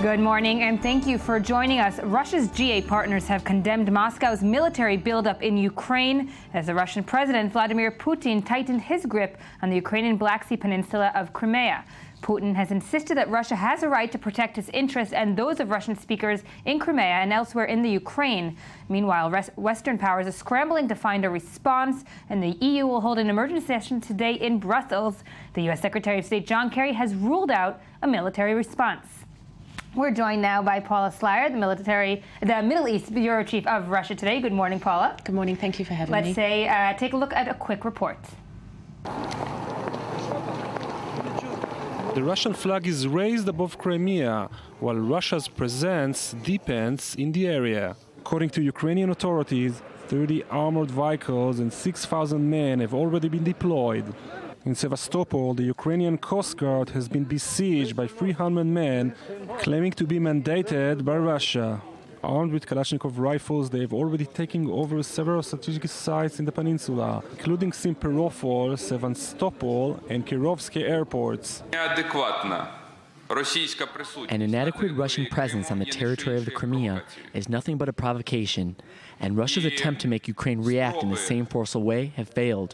Good morning, and thank you for joining us. Russia's G8 partners have condemned Moscow's military buildup in Ukraine as the Russian President Vladimir Putin tightened his grip on the Ukrainian Black Sea peninsula of Crimea. Putin has insisted that Russia has a right to protect its interests and those of Russian speakers in Crimea and elsewhere in the Ukraine. Meanwhile, Western powers are scrambling to find a response, and the EU will hold an emergency session today in Brussels. The U.S. Secretary of State John Kerry has ruled out a military response. We're joined now by Paula Slyer, the Middle East Bureau Chief of Russia Today. Good morning, Paula. Good morning. Thank you for having me. Let's take a look at a quick report. The Russian flag is raised above Crimea, while Russia's presence deepens in the area. According to Ukrainian authorities, 30 armored vehicles and 6,000 men have already been deployed. In Sevastopol, the Ukrainian Coast Guard has been besieged by 300 men claiming to be mandated by Russia. Armed with Kalashnikov rifles, they have already taken over several strategic sites in the peninsula, including Simferopol, Sevastopol, and Kirovsky airports. An inadequate Russian presence on the territory of the Crimea is nothing but a provocation, and Russia's attempt to make Ukraine react in the same forceful way have failed.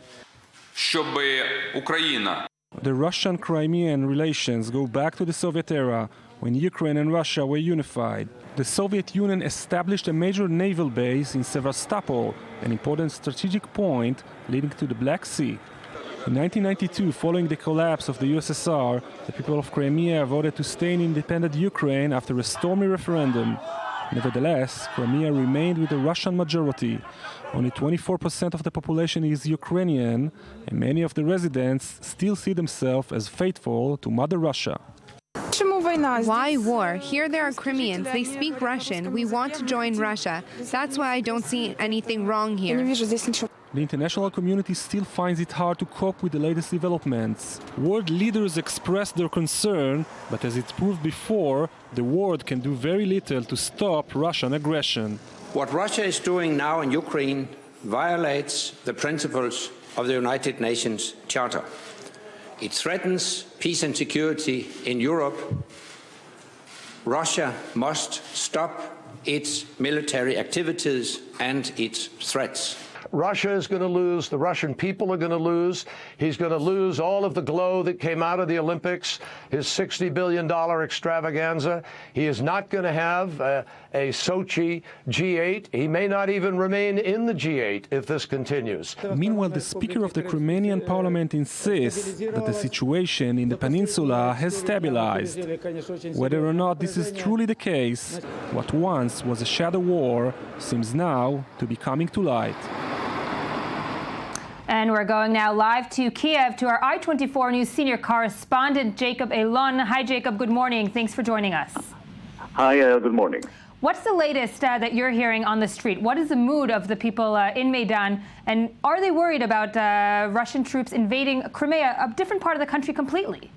The Russian-Crimean relations go back to the Soviet era, when Ukraine and Russia were unified. The Soviet Union established a major naval base in Sevastopol, an important strategic point leading to the Black Sea. In 1992, following the collapse of the USSR, the people of Crimea voted to stay in independent Ukraine after a stormy referendum. Nevertheless, Crimea remained with a Russian majority. Only 24% of the population is Ukrainian, and many of the residents still see themselves as faithful to Mother Russia. Why war? Here there are Crimeans. They speak Russian. We want to join Russia. That's why I don't see anything wrong here. The international community still finds it hard to cope with the latest developments. World leaders expressed their concern, but as it's proved before, the world can do very little to stop Russian aggression. What Russia is doing now in Ukraine violates the principles of the United Nations Charter. It threatens peace and security in Europe. Russia must stop its military activities and its threats. Russia is going to lose. The Russian people are going to lose. He's going to lose all of the glow that came out of the Olympics, his $60 billion extravaganza. He is not going to have a Sochi G8. He may not even remain in the G8 if this continues. Meanwhile, the Speaker of the Crimean Parliament insists that the situation in the peninsula has stabilized. Whether or not this is truly the case, what once was a shadow war seems now to be coming to light. And we're going now live to Kiev to our I-24 News senior correspondent, Jacob Elon. Hi, Jacob. Good morning. Thanks for joining us. Hi, good morning. What's the latest that you're hearing on the street? What is the mood of the people in Maidan? And are they worried about Russian troops invading Crimea, a different part of the country completely?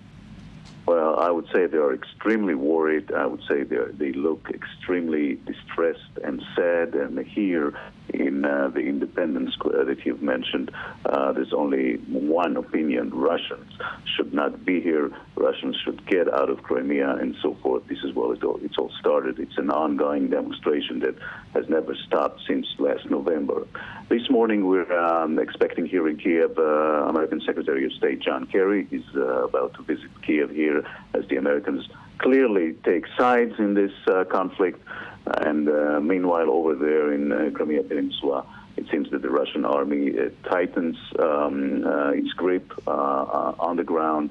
Well, I would say they are extremely worried. I would say they look extremely distressed and sad. And here in the Independence Square that you've mentioned, there's only one opinion. Russians should not be here. Russians should get out of Crimea and so forth. This is where it's all started. It's an ongoing demonstration that has never stopped since last November. This morning, we're expecting here in Kiev American Secretary of State John Kerry. He's about to visit Kiev here as the Americans clearly take sides in this conflict. And meanwhile, over there in Crimea Peninsula, it seems that the Russian army tightens its grip on the ground,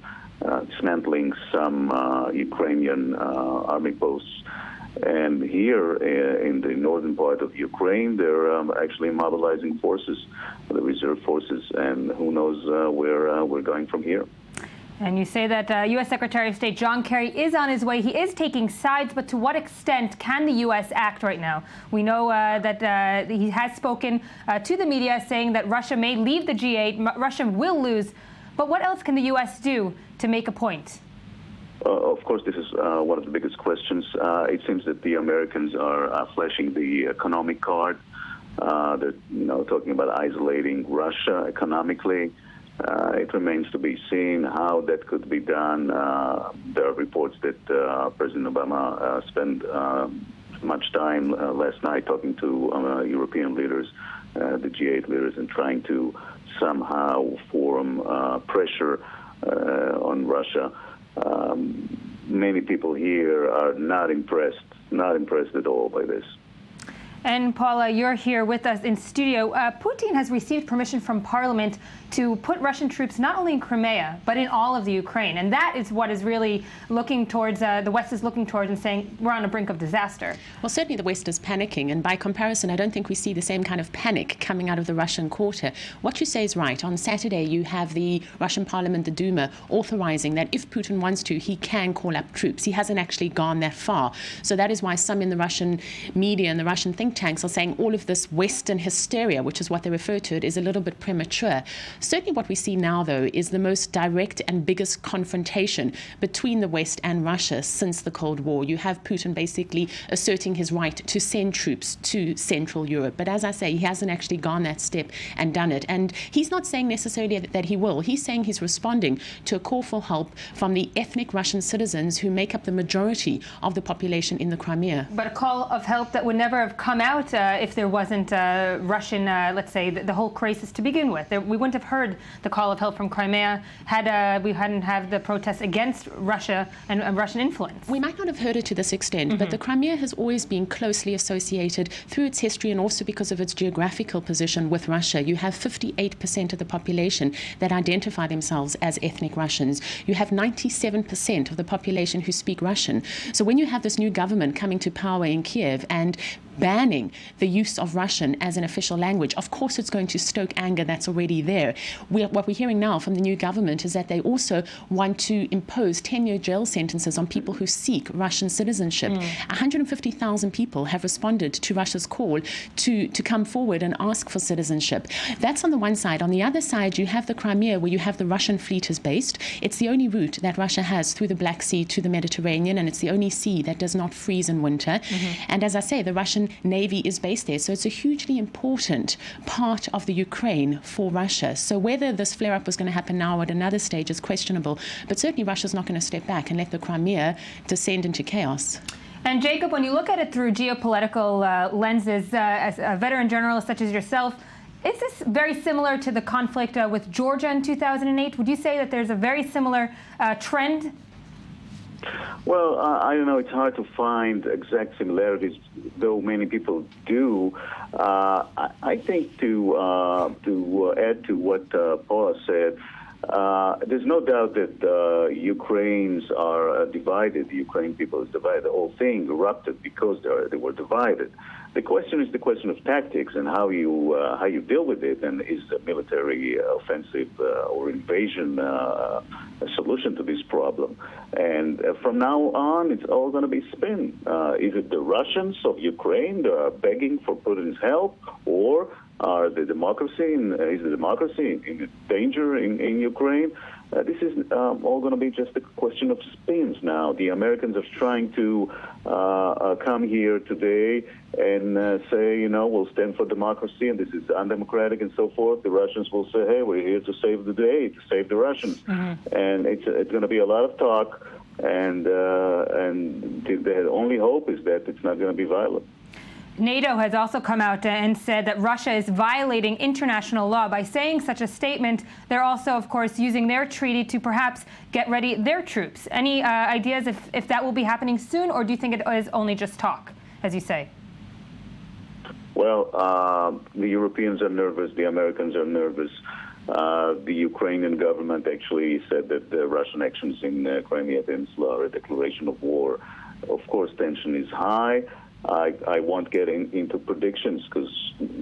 dismantling some Ukrainian army posts. And here in the northern part of Ukraine, they're actually mobilizing forces, the reserve forces, and who knows where we're going from here. And you say that U.S. Secretary of State John Kerry is on his way. He is taking sides, but to what extent can the U.S. act right now? We know that he has spoken to the media saying that Russia may leave the G8, Russia will lose. But what else can the U.S. do to make a point? Of course, this is one of the biggest questions. It seems that the Americans are flashing the economic card. They're talking about isolating Russia economically. It remains to be seen how that could be done. There are reports that President Obama spent much time last night talking to European leaders, the G8 leaders, and trying to somehow form pressure on Russia. Many people here are not impressed at all by this. And Paula, you're here with us in studio. Putin has received permission from Parliament to put Russian troops not only in Crimea, but in all of the Ukraine. And that is what is really looking towards, the West is looking towards and saying we're on the brink of disaster. Well, certainly the West is panicking. And by comparison, I don't think we see the same kind of panic coming out of the Russian quarter. What you say is right. On Saturday, you have the Russian Parliament, the Duma, authorizing that if Putin wants to, he can call up troops. He hasn't actually gone that far. So that is why some in the Russian media and the Russian think tanks are saying all of this Western hysteria, which is what they refer to it, is a little bit premature. Certainly what we see now, though, is the most direct and biggest confrontation between the West and Russia since the Cold War. You have Putin basically asserting his right to send troops to Central Europe. But as I say, he hasn't actually gone that step and done it. And he's not saying necessarily that he will. He's saying he's responding to a call for help from the ethnic Russian citizens who make up the majority of the population in the Crimea. But a call of help that would never have come out if there wasn't Russian, let's say, the whole crisis to begin with. We wouldn't have heard the call of help from Crimea had we hadn't had the protests against Russia and Russian influence. We might not have heard it to this extent, but the Crimea has always been closely associated through its history and also because of its geographical position with Russia. You have 58% of the population that identify themselves as ethnic Russians. You have 97% of the population who speak Russian. So when you have this new government coming to power in Kiev and banning the use of Russian as an official language, of course it's going to stoke anger that's already there. What we're hearing now from the new government is that they also want to impose 10-year jail sentences on people who seek Russian citizenship. 150,000 people have responded to Russia's call to come forward and ask for citizenship. That's on the one side. On the other side, you have the Crimea, where you have the Russian fleet is based. It's the only route that Russia has through the Black Sea to the Mediterranean, and it's the only sea that does not freeze in winter. And as I say, the Russian Navy is based there. So it's a hugely important part of the Ukraine for Russia. So whether this flare-up was going to happen now or at another stage is questionable. But certainly Russia's not going to step back and let the Crimea descend into chaos. And Jacob, when you look at it through geopolitical lenses, as a veteran journalist such as yourself, is this very similar to the conflict with Georgia in 2008? Would you say that there's a very similar trend? Well, I don't know. It's hard to find exact similarities, though many people do. I think to add to what Paula said, there's no doubt that Ukrainians are divided. The Ukrainian people is divided. The whole thing erupted because they were divided. The question is the question of tactics and how you deal with it, and is a military offensive or invasion a solution to this problem? And from now on, it's all going to be spin. Is it the Russians of Ukraine that are begging for Putin's help, or are the democracy? Is the democracy in danger in Ukraine? This is all going to be just a question of spins now. The Americans are trying to come here today and say, we'll stand for democracy and this is undemocratic and so forth. The Russians will say, hey, we're here to save the day, to save the Russians. And it's going to be a lot of talk, and the only hope is that it's not going to be violent. NATO has also come out and said that Russia is violating international law by saying such a statement. They're also, of course, using their treaty to perhaps get ready their troops. Any ideas if that will be happening soon, or do you think it is only just talk, as you say? Well, the Europeans are nervous. The Americans are nervous. The Ukrainian government actually said that the Russian actions in Crimea Peninsula are a declaration of war. Of course, tension is high. I won't get into predictions because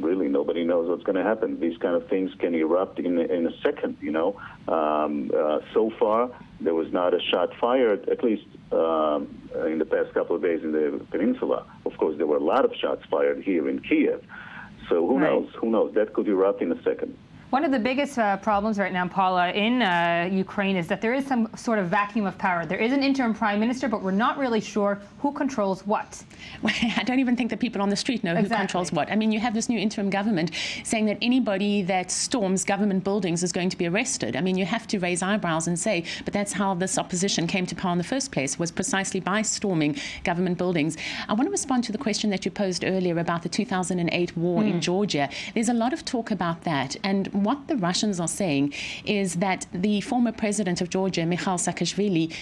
really nobody knows what's going to happen. These kind of things can erupt in a second, So far, there was not a shot fired, at least in the past couple of days in the peninsula. Of course, there were a lot of shots fired here in Kiev. So who knows? Who knows? That could erupt in a second. One of the biggest problems right now, Paula, in Ukraine is that there is some sort of vacuum of power. There is an interim prime minister, but we're not really sure who controls what. Well, I don't even think that people on the street know who controls what. I mean, you have this new interim government saying that anybody that storms government buildings is going to be arrested. I mean, you have to raise eyebrows and say, but that's how this opposition came to power in the first place, was precisely by storming government buildings. I want to respond to the question that you posed earlier about the 2008 war in Georgia. There's a lot of talk about that. And what the Russians are saying is that the former president of Georgia, Mikhail Saakashvili,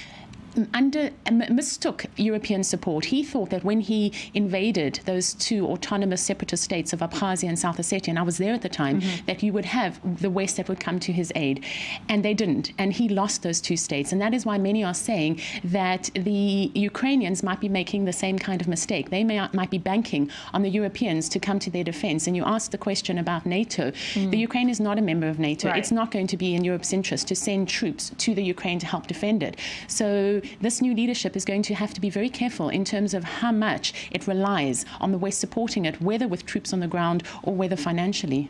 mistook European support. He thought that when he invaded those two autonomous separatist states of Abkhazia and South Ossetia, and I was there at the time, that you would have the West that would come to his aid. And they didn't. And he lost those two states. And that is why many are saying that the Ukrainians might be making the same kind of mistake. They might be banking on the Europeans to come to their defense. And you asked the question about NATO. The Ukraine is not a member of NATO. Right. It's not going to be in Europe's interest to send troops to the Ukraine to help defend it. So this new leadership is going to have to be very careful in terms of how much it relies on the West supporting it, whether with troops on the ground or whether financially.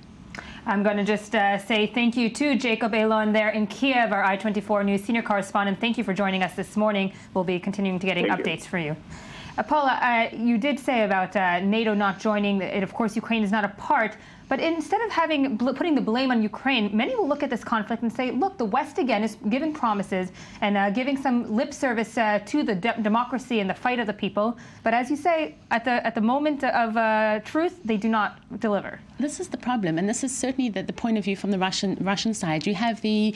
I'm going to just say thank you to Jacob Elon there in Kiev, our I-24 News senior correspondent. Thank you for joining us this morning. We'll be continuing to getting updates for you. Paula, you did say about NATO not joining it. Of course, Ukraine is not a part. But instead of putting the blame on Ukraine, many will look at this conflict and say, look, the West again is giving promises and giving some lip service to the democracy and the fight of the people. But as you say, at the moment of truth, they do not deliver. This is the problem, and this is certainly the point of view from the Russian side. You have the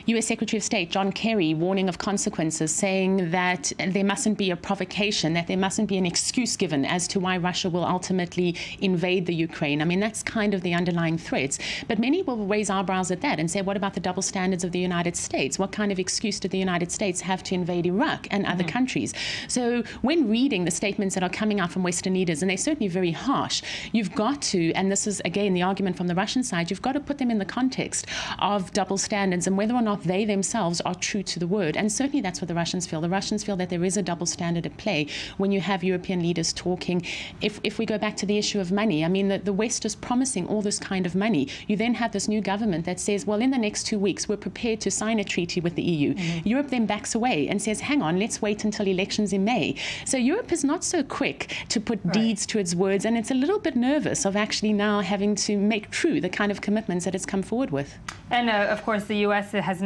U.S. Secretary of State, John Kerry, warning of consequences, saying that there mustn't be a provocation, that there mustn't be an excuse given as to why Russia will ultimately invade the Ukraine. I mean, that's kind of the underlying threats. But many will raise eyebrows at that and say, what about the double standards of the United States? What kind of excuse did the United States have to invade Iraq and other countries? So when reading the statements that are coming out from Western leaders, and they're certainly very harsh, you've got to, and this is again the argument from the Russian side, you've got to put them in the context of double standards and whether or not they themselves are true to the word. And certainly that's what the Russians feel. The Russians feel that there is a double standard at play when you have European leaders talking. If we go back to the issue of money, I mean, the West is promising all this kind of money. You then have this new government that says, well, in the next 2 weeks, we're prepared to sign a treaty with the EU. Europe then backs away and says, hang on, let's wait until elections in May. So Europe is not so quick to put deeds to its words, and it's a little bit nervous of actually now having to make true the kind of commitments that it's come forward with. And of course, the U.S. has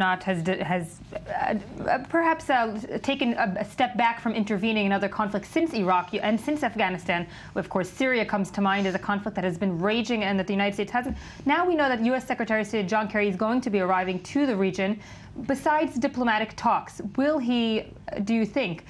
perhaps taken a step back from intervening in other conflicts since Iraq and since Afghanistan. Of course, Syria comes to mind as a conflict that has been raging and that the United States hasn't. Now we know that U.S. Secretary of State John Kerry is going to be arriving to the region. Besides diplomatic talks, will he, do you think,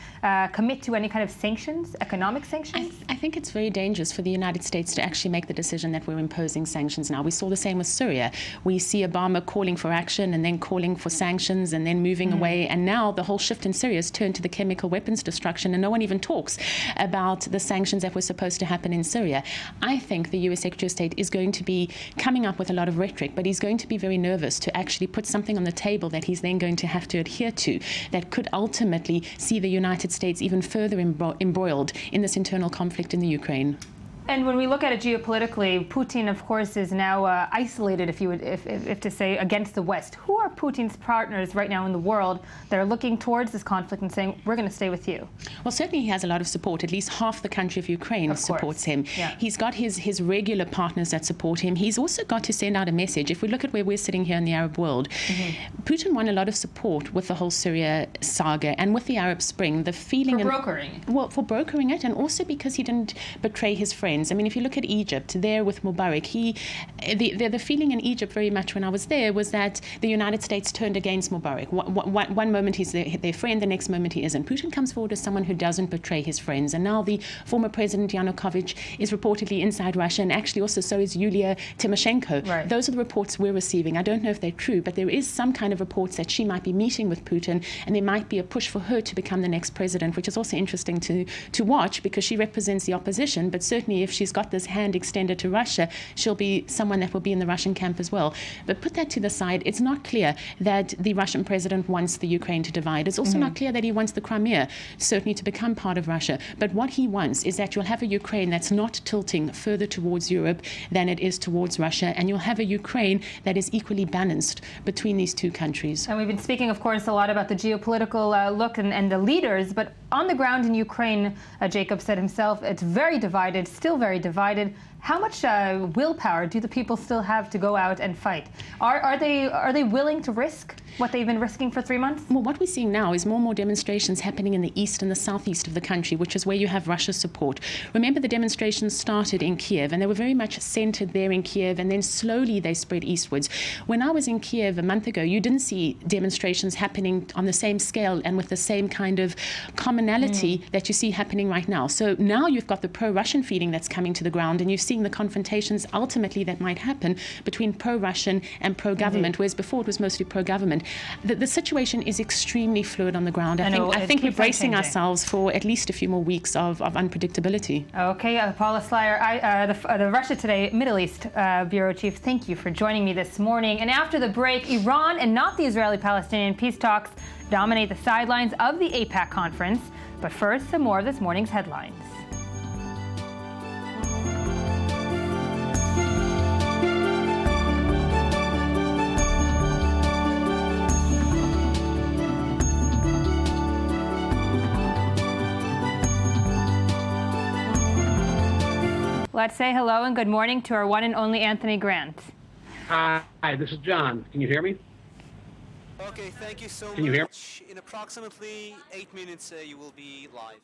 commit to any kind of sanctions, economic sanctions? I think it's very dangerous for the United States to actually make the decision that we're imposing sanctions now. We saw the same with Syria. We see Obama calling for action and then calling for sanctions and then moving away. And now the whole shift in Syria has turned to the chemical weapons destruction, and no one even talks about the sanctions that were supposed to happen in Syria. I think the U.S. Secretary of State is going to be coming up with a lot of rhetoric, but he's going to be very nervous to actually put something on the table that he's then going to have to adhere to that could ultimately see the United States even further embroiled in this internal conflict in the Ukraine. And when we look at it geopolitically, Putin, of course, is now isolated, if to say, against the West. Who are Putin's partners right now in the world that are looking towards this conflict and saying, we're going to stay with you? Well, certainly he has a lot of support. At least half the country of Ukraine supports him. Yeah. He's got his regular partners that support him. He's also got to send out a message. If we look at where we're sitting here in the Arab world, Putin won a lot of support with the whole Syria saga and with the Arab Spring. The feeling for brokering it. Well, for brokering it, and also because he didn't betray his friends. I mean, if you look at Egypt, there with Mubarak, the feeling in Egypt very much when I was there was that the United States turned against Mubarak. One moment he's their friend, the next moment he isn't. Putin comes forward as someone who doesn't betray his friends. And now the former president Yanukovych is reportedly inside Russia, and actually also so is Yulia Tymoshenko. Right. Those are the reports we're receiving. I don't know if they're true, but there is some kind of reports that she might be meeting with Putin, and there might be a push for her to become the next president, which is also interesting to watch because she represents the opposition, but certainly certainly if she's got this hand extended to Russia, she'll be someone that will be in the Russian camp as well. But put that to the side, it's not clear that the Russian president wants the Ukraine to divide. It's also not clear that he wants the Crimea certainly to become part of Russia. But what he wants is that you'll have a Ukraine that's not tilting further towards Europe than it is towards Russia, and you'll have a Ukraine that is equally balanced between these two countries. And we've been speaking, of course, a lot about the geopolitical look and the leaders, but on the ground in Ukraine, Jacob said himself, it's very divided, still very divided. How much willpower do the people still have to go out and fight? Are they willing to risk what they've been risking for 3 months? Well, what we're seeing now is more and more demonstrations happening in the east and the southeast of the country, which is where you have Russia's support. Remember, the demonstrations started in Kiev, and they were very much centered there in Kiev, and then slowly they spread eastwards. When I was in Kiev a month ago, you didn't see demonstrations happening on the same scale and with the same kind of commonality that you see happening right now. So now you've got the pro-Russian feeling that's coming to the ground, and you've seeing the confrontations ultimately that might happen between pro-Russian and pro-government, whereas before it was mostly pro-government. The situation is extremely fluid on the ground. I think we're bracing ourselves for at least a few more weeks of unpredictability. Okay, Paula Slyer, the Russia Today Middle East Bureau Chief, thank you for joining me this morning. And after the break, Iran and not the Israeli-Palestinian peace talks dominate the sidelines of the AIPAC conference. But first, some more of this morning's headlines. Let's say hello and good morning to our one and only Anthony Grant. Hi, this is John. Can you hear me? Okay, thank you so much. Can you hear me? In approximately 8 minutes, you will be live.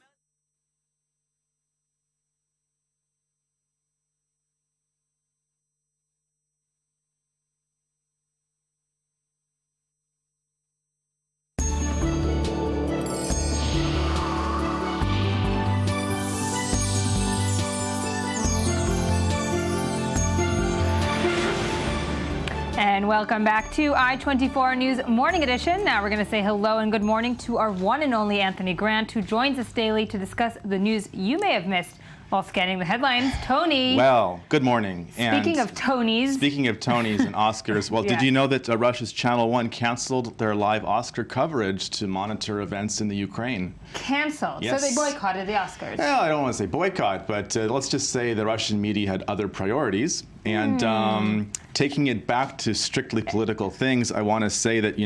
And welcome back to I-24 News Morning Edition. Now we're going to say hello and good morning to our one and only Anthony Grant, who joins us daily to discuss the news you may have missed while scanning the headlines. Tony. Well, good morning. Speaking of Tonys. Speaking of Tonys and Oscars, well, did you know that Russia's Channel 1 canceled their live Oscar coverage to monitor events in the Ukraine? Canceled? Yes. So they boycotted the Oscars? Well, I don't want to say boycott, but let's just say the Russian media had other priorities. And taking it back to strictly political things, I want to say that,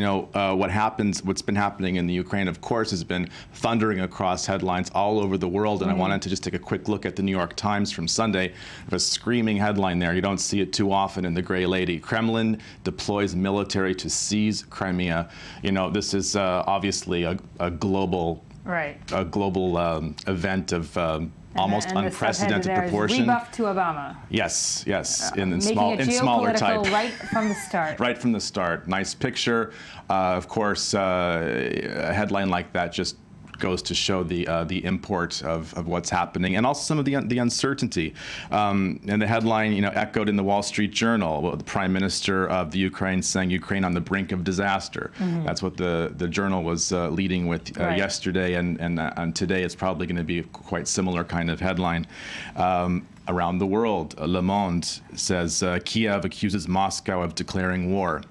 what's been happening in the Ukraine, of course, has been thundering across headlines all over the world. And I wanted to just take a quick look at the New York Times from Sunday. A screaming headline there. You don't see it too often in the Gray Lady. Kremlin deploys military to seize Crimea. This is obviously a global event of almost unprecedented proportion. Rebuff to Obama. Yes, in smaller type. Right from the start. Right from the start. Nice picture. Of course, a headline like that just goes to show the import of what's happening, and also some of the uncertainty. And the headline, echoed in the Wall Street Journal. The Prime Minister of the Ukraine saying Ukraine on the brink of disaster. That's what the journal was leading with yesterday, and today it's probably going to be a quite similar kind of headline. Around the world, Le Monde says Kiev accuses Moscow of declaring war.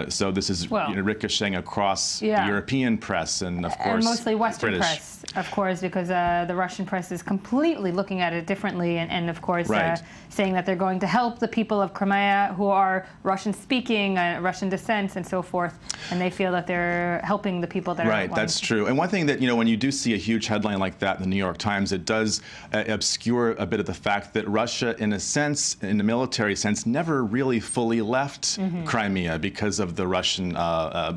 So this is ricocheting across the European press and, of course, and mostly Western British press, of course, because the Russian press is completely looking at it differently, and of course, saying that they're going to help the people of Crimea who are Russian-speaking, Russian descent, and so forth, and they feel that they're helping the people that are right. That's true. And one thing that when you do see a huge headline like that in the New York Times, it does obscure a bit of the fact that Russia, in a sense, in the military sense, never really fully left Crimea because of the Russian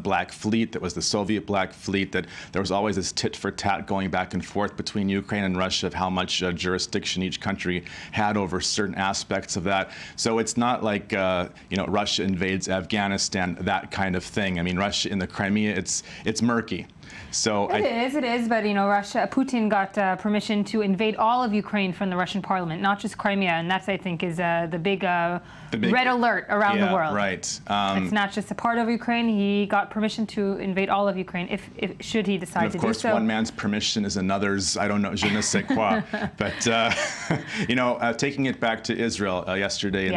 Black Fleet. That was the Soviet Black Fleet. That there was always this tit for tat going back and forth between Ukraine and Russia of how much jurisdiction each country had over certain aspects of that. So it's not like Russia invades Afghanistan, that kind of thing. I mean, Russia in the Crimea, it's murky. So it is, but Putin got permission to invade all of Ukraine from the Russian parliament, not just Crimea, and that's, I think, is the big red alert around the world. Right. It's not just a part of Ukraine. He got permission to invade all of Ukraine, if should he decide to do so. And of course, one man's permission election is another's, I don't know, je ne sais quoi. But, taking it back to Israel, yesterday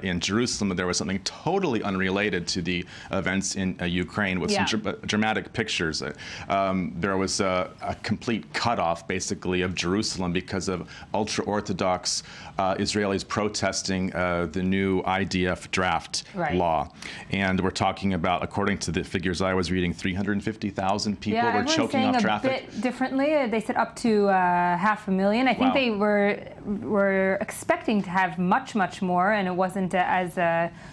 in Jerusalem, there was something totally unrelated to the events in Ukraine with some dramatic pictures. There was a complete cutoff, basically, of Jerusalem because of ultra-Orthodox Israelis protesting the new IDF draft law. And we're talking about, according to the figures I was reading, 350,000 people were choking off traffic. A bit differently. They said up to 500,000. I think they were expecting to have much, much more, and it wasn't as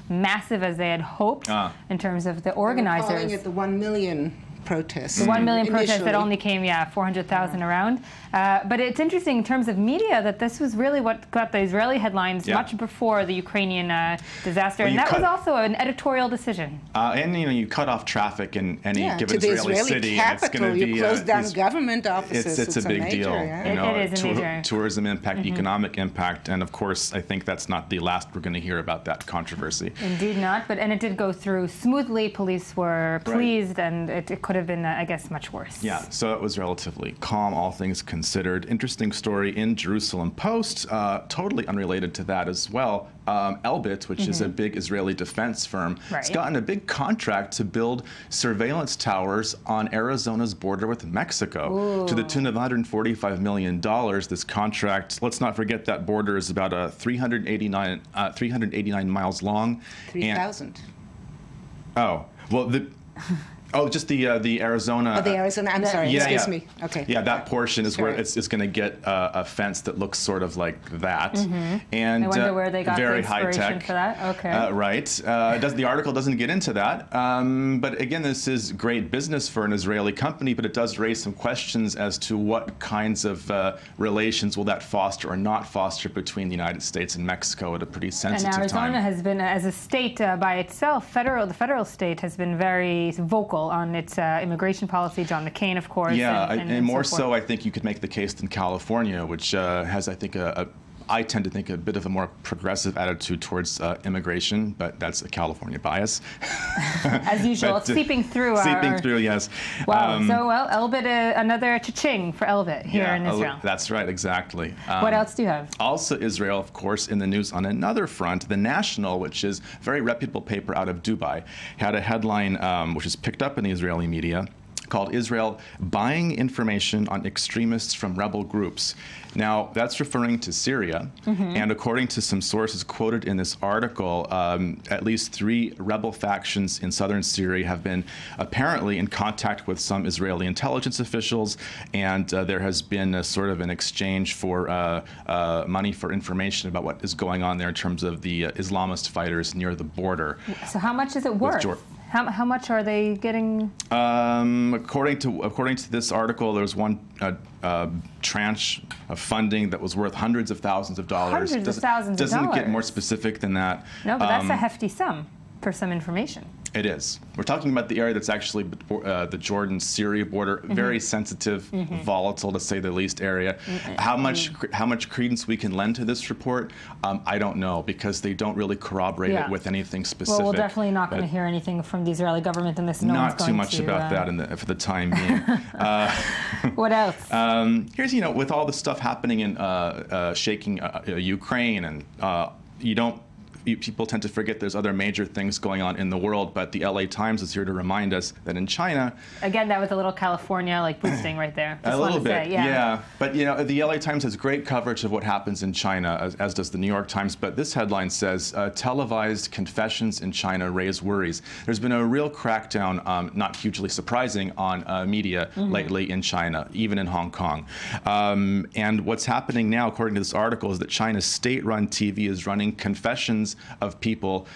massive as they had hoped in terms of the organizers. They were calling it the 1 million protests. The 1 million protests that only came, 400,000 around. But it's interesting in terms of media that this was really what got the Israeli headlines much before the Ukrainian disaster. And that was also an editorial decision. And you cut off traffic in any given Israeli city. Capital, and it's you close down government offices. It's a big deal. It is a major. Tourism impact, economic impact, and of course, I think that's not the last we're going to hear about that controversy. Indeed not. And it did go through smoothly. Police were pleased, and it could have been, I guess, much worse. Yeah, so it was relatively calm, all things considered. Interesting story in Jerusalem Post, totally unrelated to that as well. Elbit, which is a big Israeli defense firm, has gotten a big contract to build surveillance towers on Arizona's border with Mexico to the tune of $145 million. This contract, let's not forget that border is about 389 miles long. 3,000. Just the Arizona. Oh, the Arizona. I'm sorry. Excuse me. Okay. Yeah, that portion is where it's going to get a fence that looks sort of like that. And I wonder where they got very the inspiration high tech for that. Okay. Right. The article doesn't get into that. But again, this is great business for an Israeli company, but it does raise some questions as to what kinds of relations will that foster or not foster between the United States and Mexico at a pretty sensitive time. And Arizona has been, as a state by itself, the federal state has been very vocal on its immigration policy. John McCain, of course. And more so, I think you could make the case than California, which has, I think, I tend to think a bit of a more progressive attitude towards immigration, but that's a California bias. As usual, it's seeping through. Yes. Wow. Elbit, another cha-ching for Elbit here in Israel. That's right, exactly. What else do you have? Also Israel, of course, in the news on another front. The National, which is a very reputable paper out of Dubai, had a headline which is picked up in the Israeli media called "Israel Buying Information on Extremists from Rebel Groups." Now, that's referring to Syria, and according to some sources quoted in this article, at least 3 rebel factions in southern Syria have been apparently in contact with some Israeli intelligence officials, and there has been a sort of an exchange for money for information about what is going on there in terms of the Islamist fighters near the border. So how much is it worth? How much are they getting? According to this article, there was one tranche of funding that was worth hundreds of thousands of dollars. Hundreds of thousands of dollars. Doesn't get more specific than that. No, but that's a hefty sum for some information. It is. We're talking about the area that's actually the Jordan-Syria border, very sensitive, volatile to say the least area. How much credence we can lend to this report, I don't know, because they don't really corroborate it with anything specific. Well, we're definitely not going to hear anything from the Israeli government in this. Not too much about that for the time being. What else? Here's, with all the stuff happening in shaking Ukraine, and people tend to forget there's other major things going on in the world, but the LA Times is here to remind us that in China... Again, that was a little California boosting right there. A little bit, yeah. But the LA Times has great coverage of what happens in China, as does the New York Times, but this headline says, televised confessions in China raise worries. There's been a real crackdown, not hugely surprising, on media lately in China, even in Hong Kong. And what's happening now, according to this article, is that China's state-run TV is running confessions of people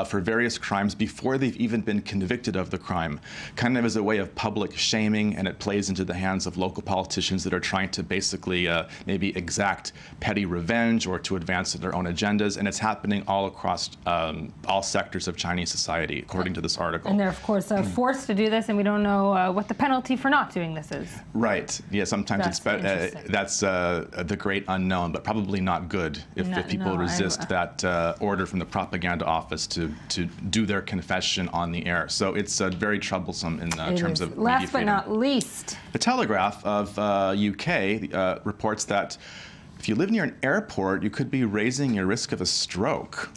for various crimes before they've even been convicted of the crime, kind of as a way of public shaming, and it plays into the hands of local politicians that are trying to basically maybe exact petty revenge or to advance their own agendas, and it's happening all across all sectors of Chinese society, according to this article. And they're, of course, forced to do this, and we don't know what the penalty for not doing this is. Right. Yeah, sometimes that's the great unknown, but probably not good if people resist that order from the propaganda office to do their confession on the air. So it's very troublesome in terms of media Last but freedom. not least, The Telegraph of UK reports that if you live near an airport, you could be raising your risk of a stroke.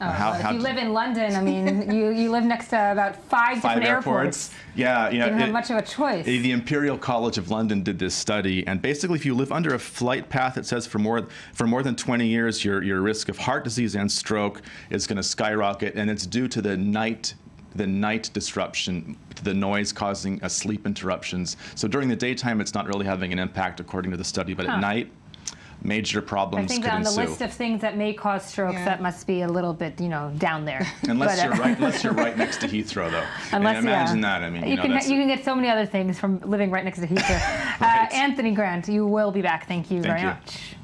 if you live in London, I mean, you live next to about five different airports. Yeah, You don't have much of a choice. The Imperial College of London did this study, and basically, if you live under a flight path, it says for more than 20 years, your risk of heart disease and stroke is going to skyrocket, and it's due to the night disruption, the noise causing sleep interruptions. So during the daytime, it's not really having an impact, according to the study, but at night, major problems I think could on the ensue. list of things that may cause strokes, that must be a little bit, down there. Unless you're right next to Heathrow, though. Unless, imagine that. I mean, you can get so many other things from living right next to Heathrow. Right. Anthony Grant, you will be back. Thank you very much.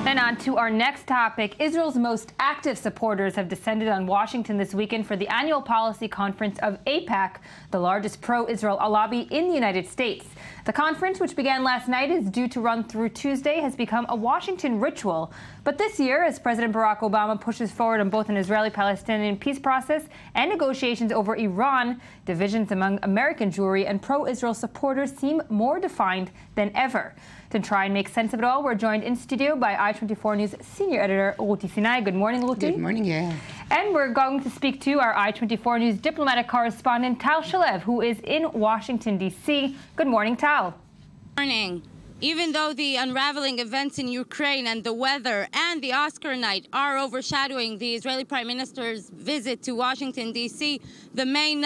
And on to our next topic. Israel's most active supporters have descended on Washington this weekend for the annual policy conference of AIPAC, the largest pro-Israel lobby in the United States. The conference, which began last night, is due to run through Tuesday, has become a Washington ritual. But this year, as President Barack Obama pushes forward on both an Israeli-Palestinian peace process and negotiations over Iran, divisions among American Jewry and pro-Israel supporters seem more defined than ever. To try and make sense of it all, we're joined in studio by I-24 News senior editor Ruti Sinai. Good morning, Ruti. Good morning, yeah. And we're going to speak to our I-24 News diplomatic correspondent Tal Shalev, who is in Washington, D.C. Good morning, Tal. Good morning. Even though the unraveling events in Ukraine and the weather and the Oscar night are overshadowing the Israeli Prime Minister's visit to Washington, D.C., the main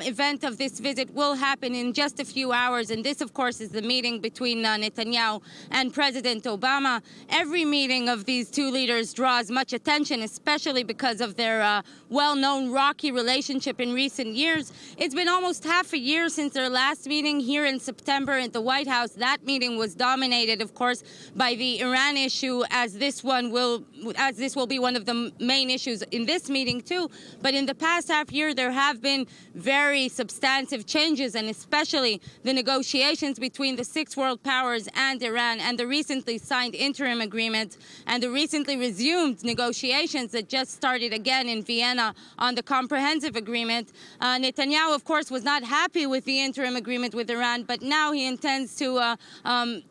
event of this visit will happen in just a few hours. And this, of course, is the meeting between Netanyahu and President Obama. Every meeting of these two leaders draws much attention, especially because of their well-known rocky relationship in recent years. It's been almost half a year since their last meeting here in September at the White House. That meeting was dominated, of course, by the Iran issue, as this will be one of the main issues in this meeting too. But in the past half year, there have been very substantive changes, and especially the negotiations between the six world powers and Iran, and the recently signed interim agreement, and the recently resumed negotiations that just started again in Vienna on the comprehensive agreement. Netanyahu, of course, was not happy with the interim agreement with Iran, but now he intends to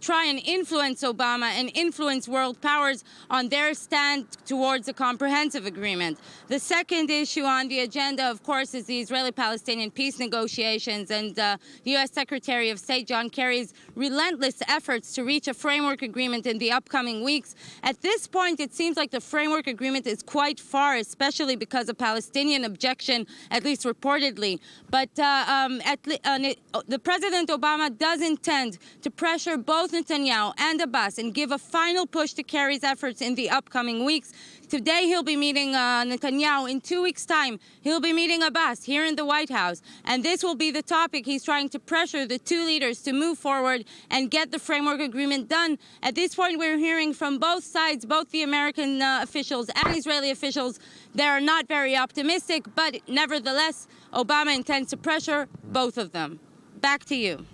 try and influence Obama and influence world powers on their stand towards a comprehensive agreement. The second issue on the agenda, of course, is the Israeli-Palestinian peace negotiations and the U.S. Secretary of State John Kerry's relentless efforts to reach a framework agreement in the upcoming weeks. At this point, it seems like the framework agreement is quite far, especially because of Palestinian objection, at least reportedly. But the President Obama does intend to pressure both Netanyahu and Abbas and give a final push to Kerry's efforts in the upcoming weeks. Today, he'll be meeting Netanyahu. In 2 weeks' time, he'll be meeting Abbas here in the White House. And this will be the topic. He's trying to pressure the two leaders to move forward and get the framework agreement done. At this point, we're hearing from both sides, both the American officials and Israeli officials. They're not very optimistic, but nevertheless, Obama intends to pressure both of them. Back to you.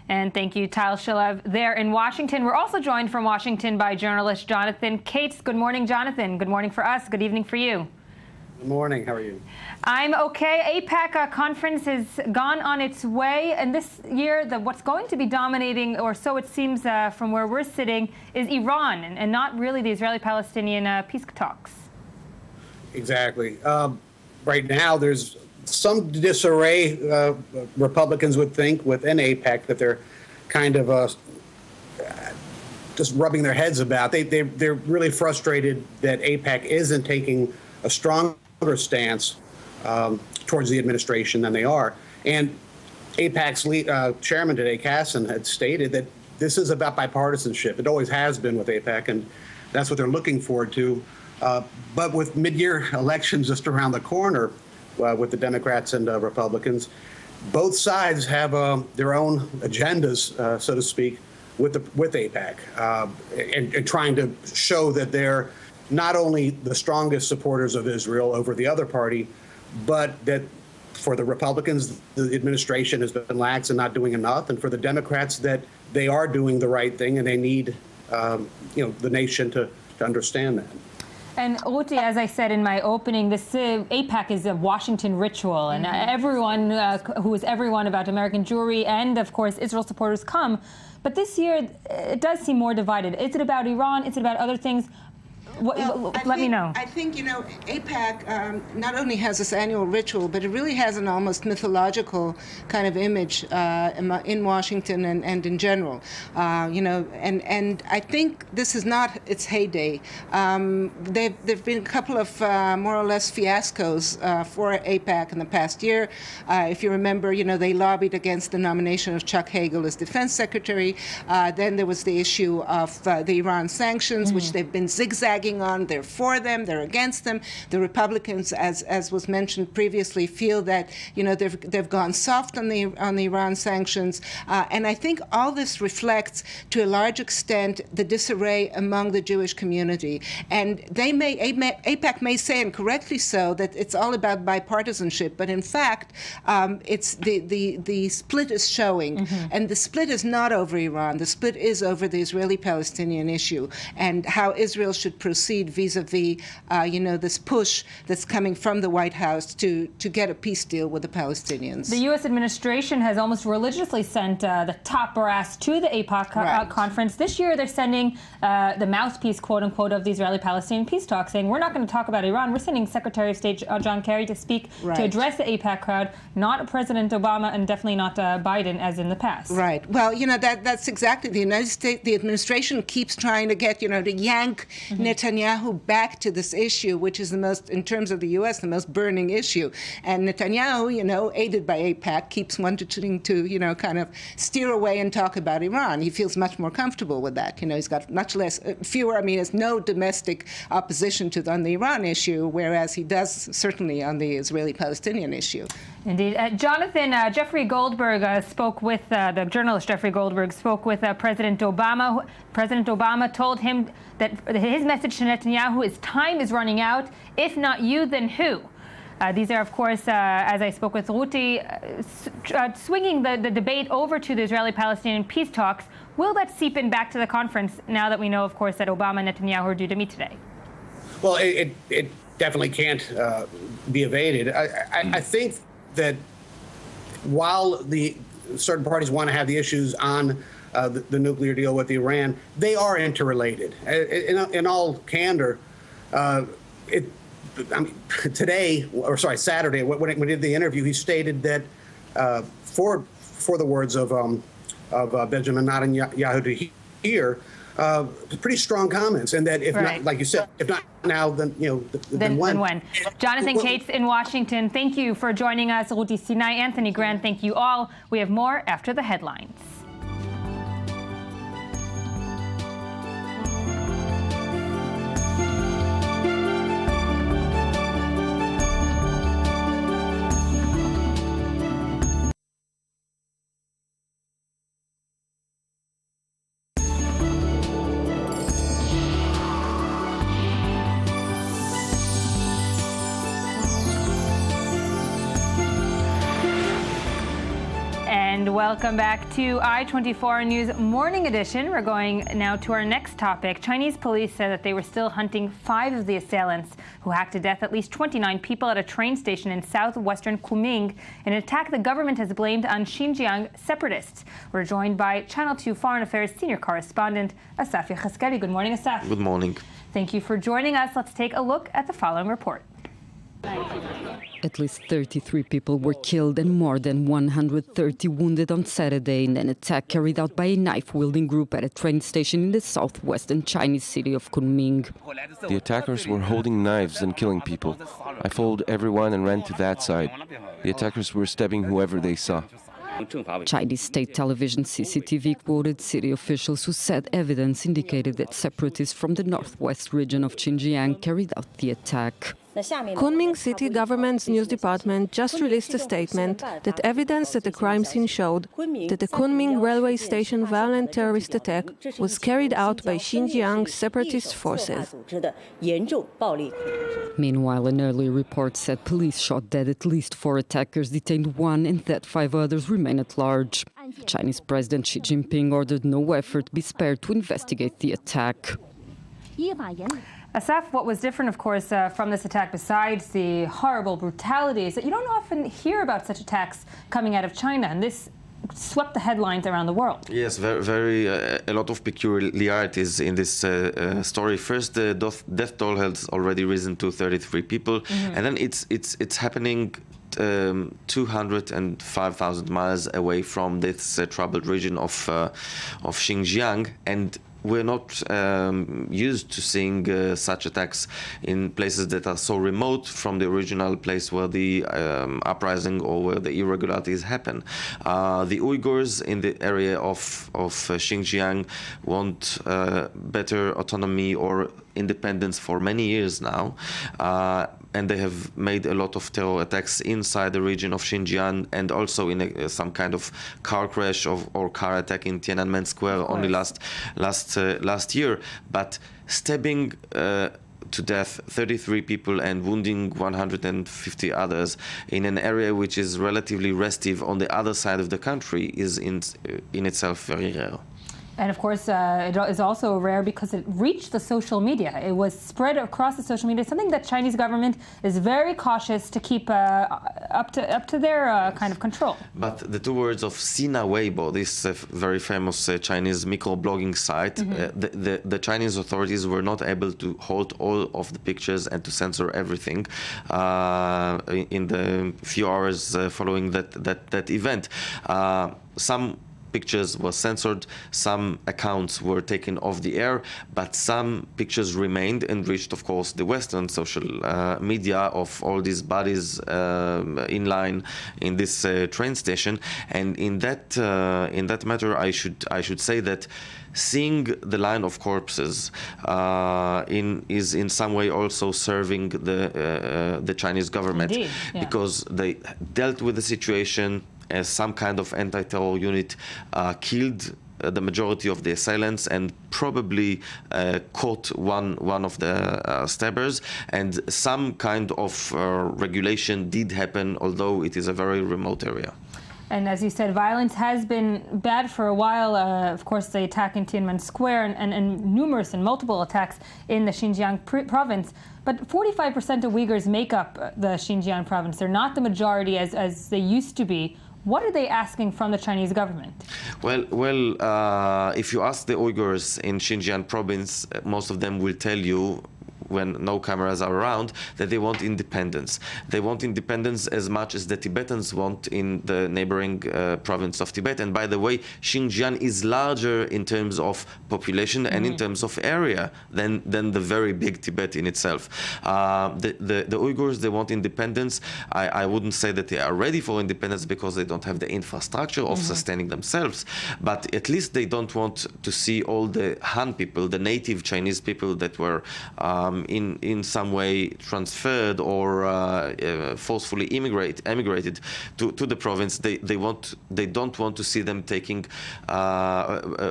And thank you, Tal Shalev, there in Washington. We're also joined from Washington by journalist Jonathan Cates. Good morning, Jonathan. Good morning for us. Good evening for you. Good morning. How are you? I'm okay. AIPAC conference has gone on its way. And this year, what's going to be dominating, or so it seems from where we're sitting, is Iran and not really the Israeli-Palestinian peace talks. Exactly. Right now, there's some disarray, Republicans would think, within AIPAC that they're kind of just rubbing their heads about. They're really frustrated that AIPAC isn't taking a stronger stance towards the administration than they are. And AIPAC's chairman today, Kassan, had stated that this is about bipartisanship. It always has been with AIPAC, and that's what they're looking forward to. But with mid-year elections just around the corner, with the Democrats and Republicans, both sides have their own agendas, so to speak, with AIPAC, and trying to show that they're not only the strongest supporters of Israel over the other party, but that for the Republicans, the administration has been lax and not doing enough, and for the Democrats, that they are doing the right thing and they need the nation to understand that. And Ruti, as I said in my opening, this AIPAC is a Washington ritual, and everyone who is everyone about American Jewry and, of course, Israel supporters come. But this year, it does seem more divided. Is it about Iran? Is it about other things? Let me know. I think, AIPAC not only has this annual ritual, but it really has an almost mythological kind of image in Washington and in general. And I think this is not its heyday. There've been a couple of more or less fiascos for AIPAC in the past year. If you remember, they lobbied against the nomination of Chuck Hagel as defense secretary. Then there was the issue of the Iran sanctions, which they've been zigzagging on. They're for them, they're against them. The Republicans, as was mentioned previously, feel that they've gone soft on the Iran sanctions, and I think all this reflects to a large extent the disarray among the Jewish community. And AIPAC may say, and correctly so, that it's all about bipartisanship, but in fact, it's the split is showing, and the split is not over Iran. The split is over the Israeli-Palestinian issue and how Israel should proceed vis-a-vis, this push that's coming from the White House to get a peace deal with the Palestinians. The U.S. administration has almost religiously sent the top brass to the AIPAC conference. This year, they're sending the mouthpiece, quote-unquote, of the Israeli-Palestinian peace talks, saying, we're not going to talk about Iran. We're sending Secretary of State John Kerry to speak, to address the AIPAC crowd, not President Obama and definitely not Biden, as in the past. Right. Well, that's exactly. The United States, the administration keeps trying to get, to yank Netanyahu back to this issue, which is the most, in terms of the U.S., the most burning issue. And Netanyahu, aided by AIPAC, keeps wanting to, kind of steer away and talk about Iran. He feels much more comfortable with that. He's got much fewer, there's no domestic opposition on the Iran issue, whereas he does certainly on the Israeli-Palestinian issue. Indeed. Jonathan, Jeffrey Goldberg spoke with, the journalist Jeffrey Goldberg spoke with President Obama. President Obama told him that his message to Netanyahu is time is running out. If not you, then who? These are, of course, as I spoke with Ruti, swinging the debate over to the Israeli-Palestinian peace talks. Will that seep in back to the conference now that we know, of course, that Obama and Netanyahu are due to meet today? Well, it definitely can't be evaded. I think that while the certain parties want to have the issues on the nuclear deal with Iran, they are interrelated. In all candor, Saturday, when we did the interview, he stated that for the words of Benjamin Netanyahu to hear, pretty strong comments, and that if not, like you said, if not now, then then when. Jonathan Cates in Washington, thank you for joining us. Ruti Sinai, Anthony Grant, thank you all. We have more after the headlines. Welcome back to I-24 News Morning Edition. We're going now to our next topic. Chinese police said that they were still hunting 5 of the assailants who hacked to death at least 29 people at a train station in southwestern Kunming, an attack the government has blamed on Xinjiang separatists. We're joined by Channel 2 Foreign Affairs senior correspondent Asaf Yechezkeli. Good morning, Asaf. Good morning. Thank you for joining us. Let's take a look at the following report. At least 33 people were killed and more than 130 wounded on Saturday in an attack carried out by a knife-wielding group at a train station in the southwestern Chinese city of Kunming. The attackers were holding knives and killing people. I followed everyone and ran to that side. The attackers were stabbing whoever they saw. Chinese state television CCTV quoted city officials who said evidence indicated that separatists from the northwest region of Xinjiang carried out the attack. Kunming City Government's news department just released a statement that evidence at the crime scene showed that the Kunming railway station violent terrorist attack was carried out by Xinjiang separatist forces. Meanwhile, an earlier report said police shot dead at least 4 attackers, detained 1, and that 5 others remain at large. Chinese President Xi Jinping ordered no effort be spared to investigate the attack. Asaf, what was different, of course, from this attack, besides the horrible brutality, is that you don't often hear about such attacks coming out of China, and this swept the headlines around the world. Yes, very a lot of peculiarities in this story. First, the death toll has already risen to 33 people, and then it's happening 205,000 miles away from this troubled region of Xinjiang, and we're not used to seeing such attacks in places that are so remote from the original place where the uprising or where the irregularities happen. The Uyghurs in the area of Xinjiang want better autonomy or independence for many years now, and they have made a lot of terror attacks inside the region of Xinjiang, and also in some kind of car crash or car attack in Tiananmen Square only last year. But stabbing to death 33 people and wounding 150 others in an area which is relatively restive on the other side of the country is in itself very rare. And of course, it is also rare because it reached the social media. It was spread across the social media, something that Chinese government is very cautious to keep up to their kind of control. But the two words of Sina Weibo, this very famous Chinese microblogging site, the Chinese authorities were not able to hold all of the pictures and to censor everything in the few hours following that event. Some pictures were censored, some accounts were taken off the air, but some pictures remained and reached, of course, the Western social media of all these bodies in line in this train station. And in that matter, I should say that seeing the line of corpses is in some way also serving the Chinese government. Indeed, yeah. Because they dealt with the situation as some kind of anti-terror unit killed the majority of the assailants and probably caught one of the stabbers, and some kind of regulation did happen, although it is a very remote area. And as you said, violence has been bad for a while. Of course, the attack in Tiananmen Square and numerous and multiple attacks in the Xinjiang province. But 45% of Uyghurs make up the Xinjiang province. They're not the majority as they used to be. What are they asking from the Chinese government? Well, if you ask the Uyghurs in Xinjiang province, most of them will tell you, when no cameras are around, that they want independence. They want independence as much as the Tibetans want in the neighboring province of Tibet. And by the way, Xinjiang is larger in terms of population and in terms of area than the very big Tibet in itself. The Uyghurs, they want independence. I wouldn't say that they are ready for independence because they don't have the infrastructure of sustaining themselves, but at least they don't want to see all the Han people, the native Chinese people that were in some way transferred or forcefully emigrated to the province. They don't want to see them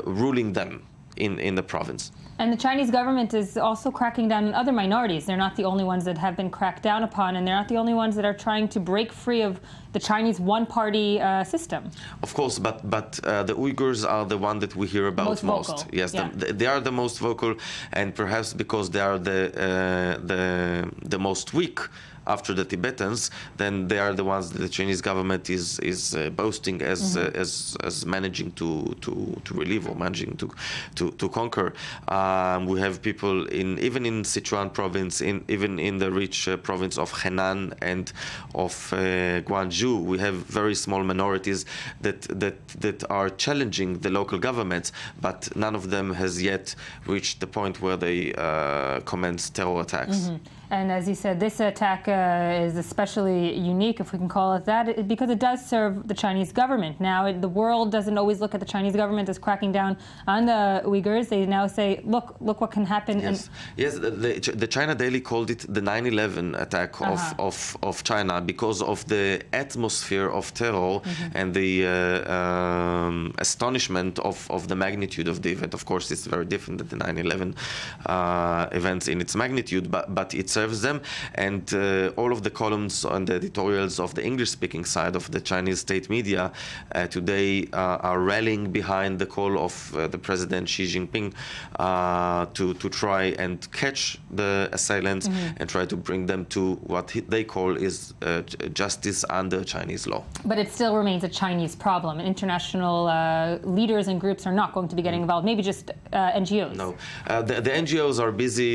ruling them in the province. And the Chinese government is also cracking down on other minorities. They're not the only ones that have been cracked down upon, and they're not the only ones that are trying to break free of the Chinese one-party system. Of course, but the Uyghurs are the one that we hear about most. Yes, yeah. They are the most vocal, and perhaps because they are the most weak after the Tibetans, then they are the ones that the Chinese government is boasting as managing to relieve or managing to conquer. We have people even in Sichuan province, even in the rich province of Henan and of Guangzhou, we have very small minorities that are challenging the local governments, but none of them has yet reached the point where they commence terror attacks. And as you said, this attack is especially unique, if we can call it that, because it does serve the Chinese government. Now, the world doesn't always look at the Chinese government as cracking down on the Uyghurs. They now say, look what can happen. Yes, the China Daily called it the 9/11 attack of China because of the atmosphere of terror and the astonishment of the magnitude of the event. Of course, it's very different than the 9/11 events in its magnitude, but its serves them. And all of the columns and the editorials of the English-speaking side of the Chinese state media today are rallying behind the call of the President Xi Jinping to try and catch the assailants and try to bring them to what they call is justice under Chinese law. But it still remains a Chinese problem. International leaders and groups are not going to be getting involved. Maybe just NGOs. No, the NGOs are busy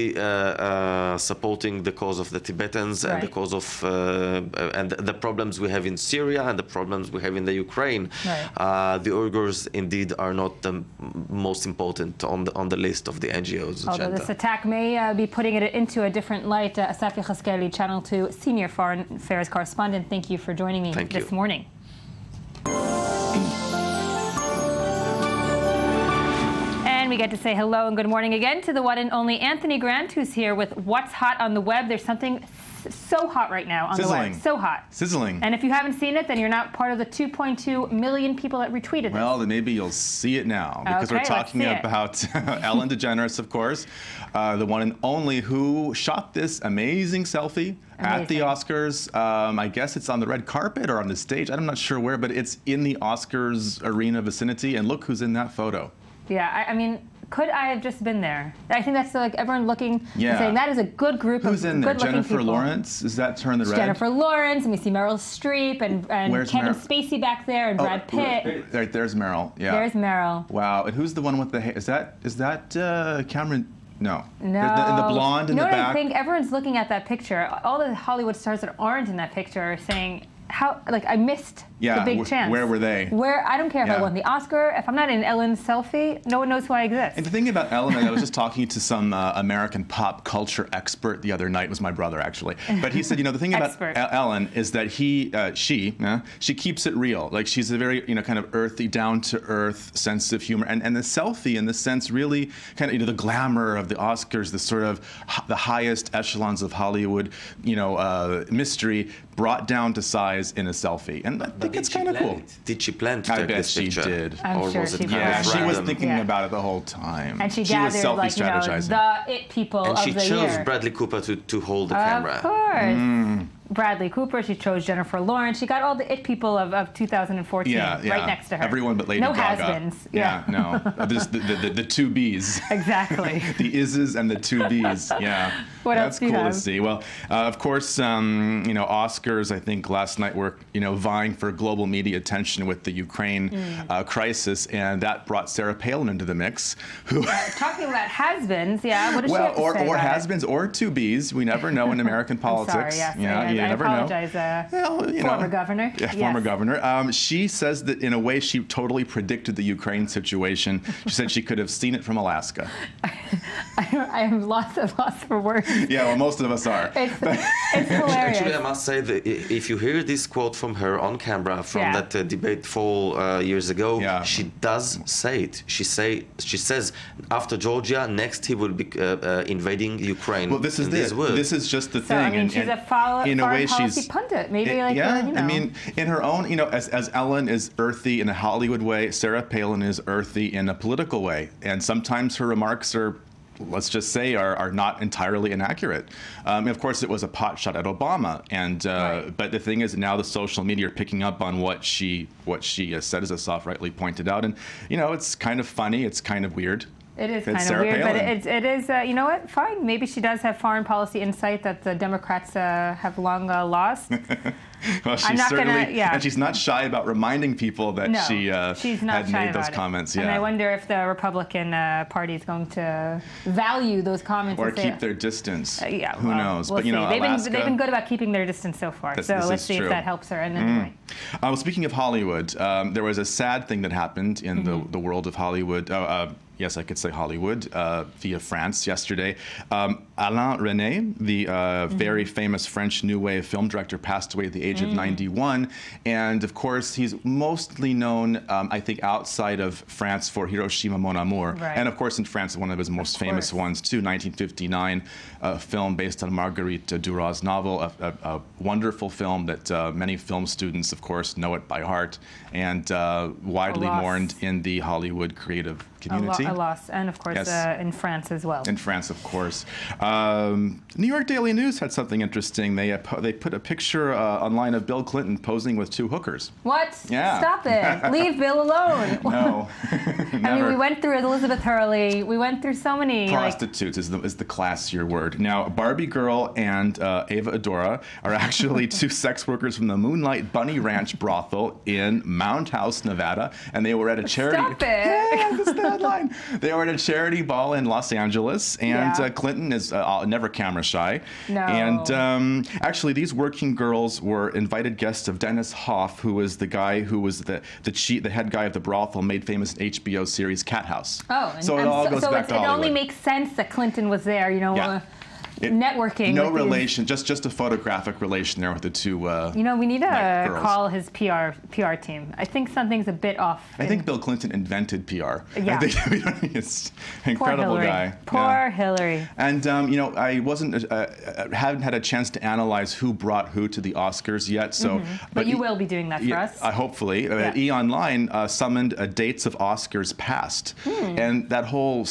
supporting the cause of the Tibetans and the cause of and the problems we have in Syria and the problems we have in the Ukraine. The Uyghurs indeed are not the most important on the list of the NGOs Although agenda. this attack may be putting it into a different light. Asafi Khaskeli, Channel 2 Senior Foreign Affairs Correspondent, thank you for joining me this morning. And we get to say hello and good morning again to the one and only Anthony Grant, who's here with What's Hot on the Web. There's something so hot right now on the web. So hot. Sizzling. And if you haven't seen it, then you're not part of the 2.2 million people that retweeted it. Well, then maybe you'll see it now, because we're talking about Ellen DeGeneres, of course, the one and only who shot this amazing selfie at the Oscars. I guess it's on the red carpet or on the stage. I'm not sure where, but it's in the Oscars arena vicinity. And look who's in that photo. Yeah, I mean, could I have just been there? I think that's like everyone looking and saying that is a good group of good-looking people. Who's in there? Jennifer Lawrence? Is that her in the red? Jennifer Lawrence, and we see Meryl Streep and Kevin Spacey back there and Brad Pitt. Right, there's Meryl. Yeah. There's Meryl. Wow, and who's the one with the hair? Is that Cameron? No. No. The blonde in the back. You know what I think? Everyone's looking at that picture. All the Hollywood stars that aren't in that picture are saying, I missed the big chance. Where were they? I don't care if I won the Oscar. If I'm not in Ellen's selfie, no one knows who I exist. And the thing about Ellen, I was just talking to some American pop culture expert the other night. It was my brother, actually. But he said, the thing about Ellen is that she keeps it real. Like, she's a very, kind of earthy, down-to-earth sense of humor. And the selfie, in this sense, really kind of, the glamour of the Oscars, the sort of the highest echelons of Hollywood, mystery, brought down to size in a selfie. And I think it's kind of cool. Did she plan to take this picture? I bet she did. I'm sure she did. She was thinking about it the whole time. And she was gathered, selfie-strategizing. the it people of the year. And she chose Bradley Cooper to hold the camera. Of course. Bradley Cooper, she chose Jennifer Lawrence. She got all the it people of 2014 right next to her. Everyone but Lady Gaga. No has-beens. No. Just the two Bs. Exactly. The Is's and the two Bs. Yeah. What else do you have? That's cool to see. Well, of course, Oscars, I think last night were, vying for global media attention with the Ukraine crisis, and that brought Sarah Palin into the mix. Who talking about has-beens, what does she have to say or about has-beens or two Bs. We never know in American politics. I'm sorry, you never know. I apologize, former governor. Yeah, former governor. She says that in a way she totally predicted the Ukraine situation. She said she could have seen it from Alaska. I am lost for words. Yeah, well, most of us are. It's hilarious. Actually, I must say that if you hear this quote from her on camera from that debate 4 years ago, she does say it. She says after Georgia, next he will be invading Ukraine. Well, this is This is just the thing. I mean, she's a foreign policy pundit. Maybe I mean, in her own, as Ellen is earthy in a Hollywood way, Sarah Palin is earthy in a political way, and sometimes her remarks are, let's just say, are not entirely inaccurate. Of course, it was a pot shot at Obama, and but the thing is, now the social media are picking up on what she said, as Asaf rightly pointed out, and it's kind of funny, it's kind of weird. It is kind of weird, but it is, you know what, fine. Maybe she does have foreign policy insight that the Democrats have long lost. Well, and she's not shy about reminding people that she's not had made those comments. And I wonder if the Republican Party is going to value those comments or keep their distance. Who knows? We'll but Alaska, they've been good about keeping their distance so far. So let's see if that helps her in any way. Well, speaking of Hollywood, there was a sad thing that happened in the world of Hollywood. Yes, I could say Hollywood, via France yesterday. Alain Resnais, the very famous French New Wave film director, passed away at the age of 91. And of course, he's mostly known, I think, outside of France for Hiroshima Mon Amour. Right. And of course, in France, one of his most famous ones, too, 1959, a film based on Marguerite Duras' novel, a wonderful film that many film students, of course, know it by heart, and widely mourned in the Hollywood creative community. A loss, and of course Yes. in France as well. In France, of course. New York Daily News had something interesting. They put a picture online of Bill Clinton posing with two hookers. What? Yeah. Stop it. Leave Bill alone. No. I mean, we went through Elizabeth Hurley. We went through so many. Prostitutes is the classier word. Now, Barbie Girl and Ava Adora are actually two sex workers from the Moonlight Bunny Ranch brothel in Mound House, Nevada, and they were at a charity. Stop it. Yeah, this is the headline. They were at a charity ball in Los Angeles, and Yeah. Clinton is never camera shy. No. And actually, these working girls were invited guests of Dennis Hoff, who was the guy who was the head guy of the brothel, made famous in HBO series Cat House. Oh, and so it all goes back to it Hollywood. only makes sense that Clinton was there, Yeah. networking. No with these- relation, just a photographic relation there with the two. we need to girls. call his PR team. I think something's a bit off. I think Bill Clinton invented PR. Yeah. I think it's an Poor incredible Hillary. guy. Poor Yeah. Hillary. And I haven't had a chance to analyze who brought who to the Oscars yet. So, But you will be doing that for us. Hopefully, Yeah. E! Online summoned dates of Oscars past, and that whole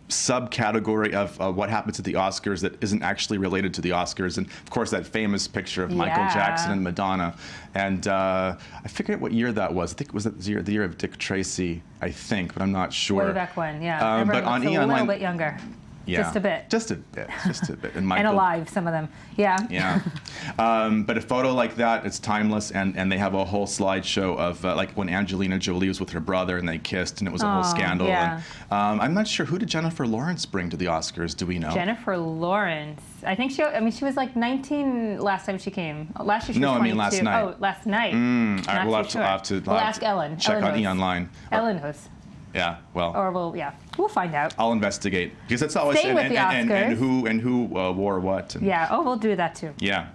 subcategory of what happens at the Oscars that isn't actually related to the Oscars, and of course that famous picture of Michael Jackson and Madonna, and I forget what year that was. I think it was the year of Dick Tracy, I think, but I'm not sure. Way back when, yeah. Everyone but on looks E! a little Online, bit younger. yeah, Just a bit. just a bit, and And alive, some of them. Yeah. Yeah, but a photo like that, it's timeless, and they have a whole slideshow of like when Angelina Jolie was with her brother and they kissed, and it was a whole scandal. yeah. And I'm not sure, who did Jennifer Lawrence bring to the Oscars? Do we know? Jennifer Lawrence. I think she was like 19 last time she came. Last year she was 22. No, I mean last night. Oh, last night. All right, Not too sure. We'll ask Ellen. Check Ellen on E! knows. Online. Ellen knows. Yeah, well. Or we'll find out. I'll investigate, because it's always Staying with the Oscars. and who wore what. And, Yeah. Oh, we'll do that too. Yeah.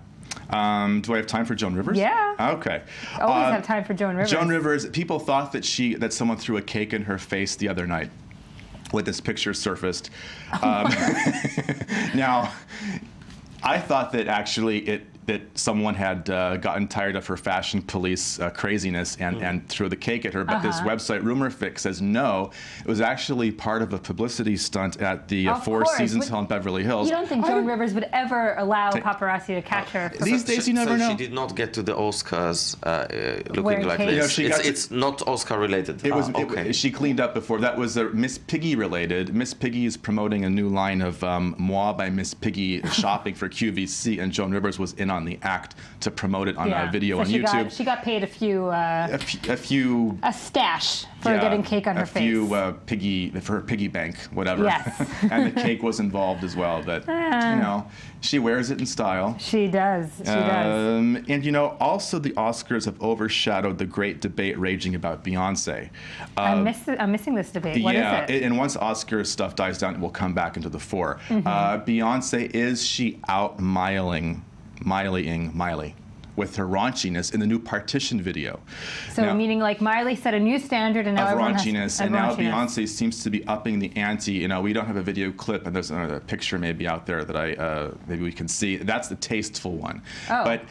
Do I have time for Joan Rivers? Yeah. Okay. Always have time for Joan Rivers. Joan Rivers. People thought that someone threw a cake in her face the other night when this picture surfaced. Now, I thought that actually that someone had gotten tired of her fashion police craziness and threw the cake at her. But this website, Rumor Fix, says no. It was actually part of a publicity stunt at the Four Seasons Hotel in Beverly Hills. You don't think Joan Rivers would ever allow paparazzi to catch her? These days, you never know. She did not get to the Oscars looking Wearing like cakes. this. It's not Oscar related. It was. Okay. She cleaned up before. That was Miss Piggy related. Miss Piggy is promoting a new line of Moi by Miss Piggy shopping for QVC, and Joan Rivers was in on the act to promote it on a video on YouTube. She got paid a stash for getting cake on her face. A few for her piggy bank, whatever. Yes. And the cake was involved as well. But she wears it in style. She does. She does. And also the Oscars have overshadowed the great debate raging about Beyonce. I'm missing this debate. What is it? And once Oscar stuff dies down, it will come back into the fore. Beyonce, is she out Miley with her raunchiness in the new Partition video? So now, meaning like Miley set a new standard, and now of everyone raunchiness, has and now raunchiness. Beyonce seems to be upping the ante. We don't have a video clip, and there's another picture maybe out there that maybe we can see. That's the tasteful one. Oh. But